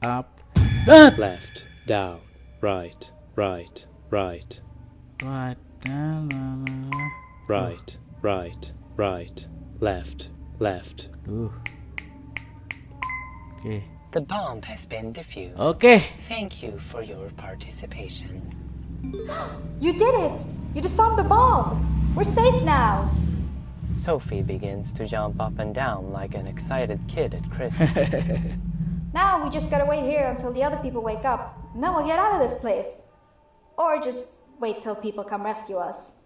up. Left, down, right. Right, down, Right. Left. Aduh. Oke. The bomb has been defused. Oke. Thank you for your participation. You did it! You disarmed the bomb! We're safe now! Sophie begins to jump up and down like an excited kid at Christmas. Now we just gotta wait here until the other people wake up, and then we'll get out of this place. Or just wait till people come rescue us.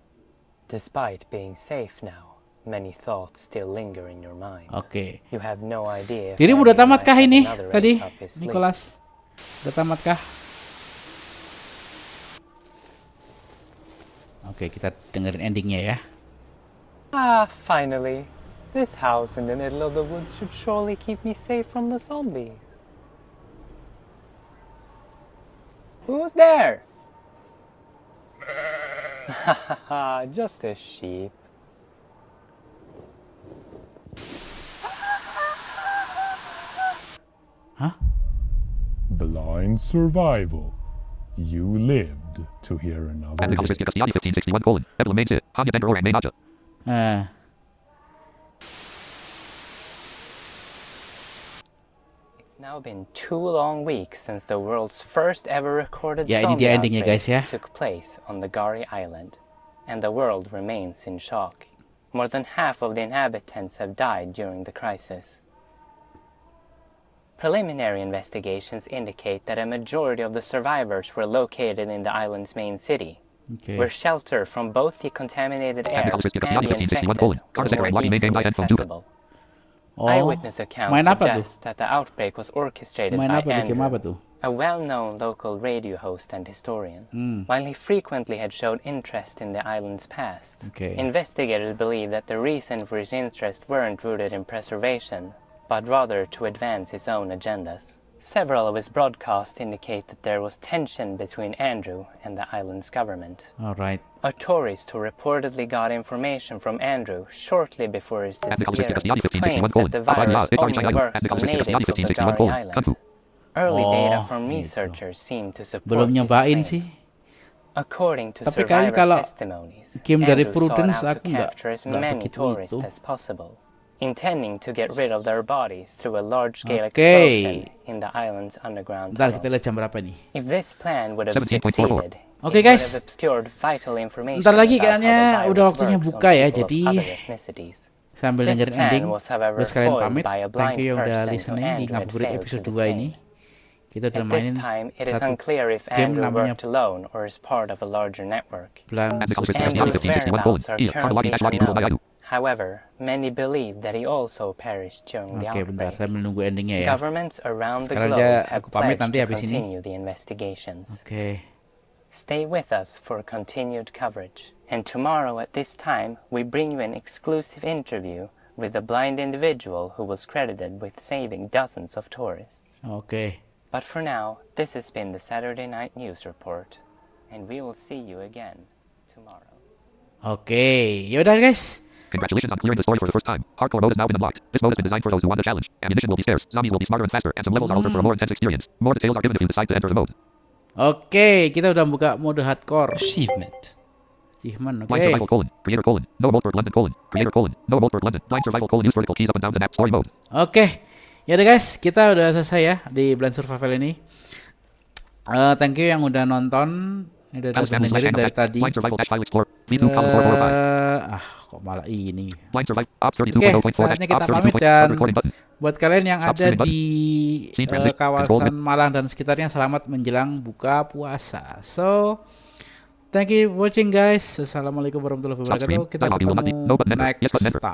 Despite being safe now, many thoughts still linger in your mind. Oke. You have no idea if Dirimu udah Andy tamat kah might have ini another tadi, ace up his sleeve. Nicholas? Udah tamat kah? Oke, kita dengerin endingnya ya. Finally. This house in the middle of the woods should surely keep me safe from the zombies. Who's there? Just a sheep. Hah? Blind survival. You lived to hear another And the colors day. Castiani 1561 colon. Emblem main sit. Hanya Denver orang main aja. It's now been 2 long weeks since the world's first ever recorded Ya, ini zombie dia endingnya, outbreak guys, ya. took place on the Gari Island, and the world remains in shock. More than half of the inhabitants have died during the crisis. Preliminary investigations indicate that a majority of the survivors were located in the island's main city, Oke. where shelter from both the contaminated air the colors and Castiani the 1561 infected colon. were Carter Zachary more Loggy main game easily die and phone dude. accessible. Oh, Eyewitness accounts main apa tuh? suggest that the outbreak was orchestrated Main by apa tuh? Game apa Andrew, tuh? a well-known local radio host and historian. While he frequently had showed interest in the island's past, Okay. investigators believe that the reason for his interest weren't rooted in preservation, but rather to advance his own agendas. Several of his broadcasts indicate that there was tension between Andrew and the island's government. Alright. A tourist who reportedly got information from Andrew shortly before his And the colors disappearance Castiani 1561 claims colon. that the virus It only and works the on colors natives Castiani of the 1561 Gari colon. Island. Kung Fu. Early data from gitu. researchers seem to support Belum this nyobain claim. sih. According to Tapi kayaknya survivor kalau testimonies, game dari Andrew sought Prudence out to aku nggak capture as many begitu tourists itu. as possible, intending to get rid of their bodies through a large-scale Oke. explosion in the island's underground Bentar kita tunnels. lihat jam berapa nih. If this plan would have 17.44. succeeded, Oke, it guys. would have obscured vital information Bentar lagi about how kayaknya the virus udah waktunya works on buka ya, people of jadi other ethnicities. sambil This dengerin plan ending, was, however, gue sekalian foiled pamit. by a Thank blind you yang udah person who listening di Andrew had Ngabuburit failed episode to 2 ini. detain. Kita udah At this mainin time, it is satu unclear if game Andrew namanya worked alone or as part of a larger network. Plan And the color is Andrew's 1561 whereabouts are E. currently Login unknown. IU. However, many believe that he also perished during the Oke, bentar, outbreak. saya menunggu endingnya ya. Governments around the Sekarang globe aja have aku pamit pledged nanti to habis ini. continue the investigations. Oke. Stay with us for continued coverage. And tomorrow at this time, we bring you an exclusive interview with a blind individual who was credited with saving dozens of tourists. Oke. But for now, this has been the Saturday Night News Report, and we will see you again tomorrow. Oke, yaudah guys. Congratulations on clearing the story for the first time. Hardcore mode has now been unlocked. This mode has been designed for those who want the challenge. Ammunition will be scarce, zombies will be smarter and faster, and some levels are older for a more intense experience. More details are given if you decide to enter the mode. Oke, kita udah buka mode hardcore. Achievement. Achievement, oke. Blind survival colon. Creator colon. No Moltberg London colon. Creator colon. No Moltberg London. Blind survival colon. Use vertical keys up and down to map story mode. Oke. Ya udah guys, kita udah selesai ya di Blind Survival ini. Thank you yang udah nonton. Ini udah dengerin dari tadi. Blind survival dash file explorer. V2 column 445. Kok malah ini. Blind survival. Ops Oke, 32.0.4. saatnya kita pamit dan buat kalian yang ada di kawasan Malang dan sekitarnya, selamat menjelang buka puasa. So, thank you for watching guys. Assalamualaikum warahmatullahi wabarakatuh. Kita ketemu next time.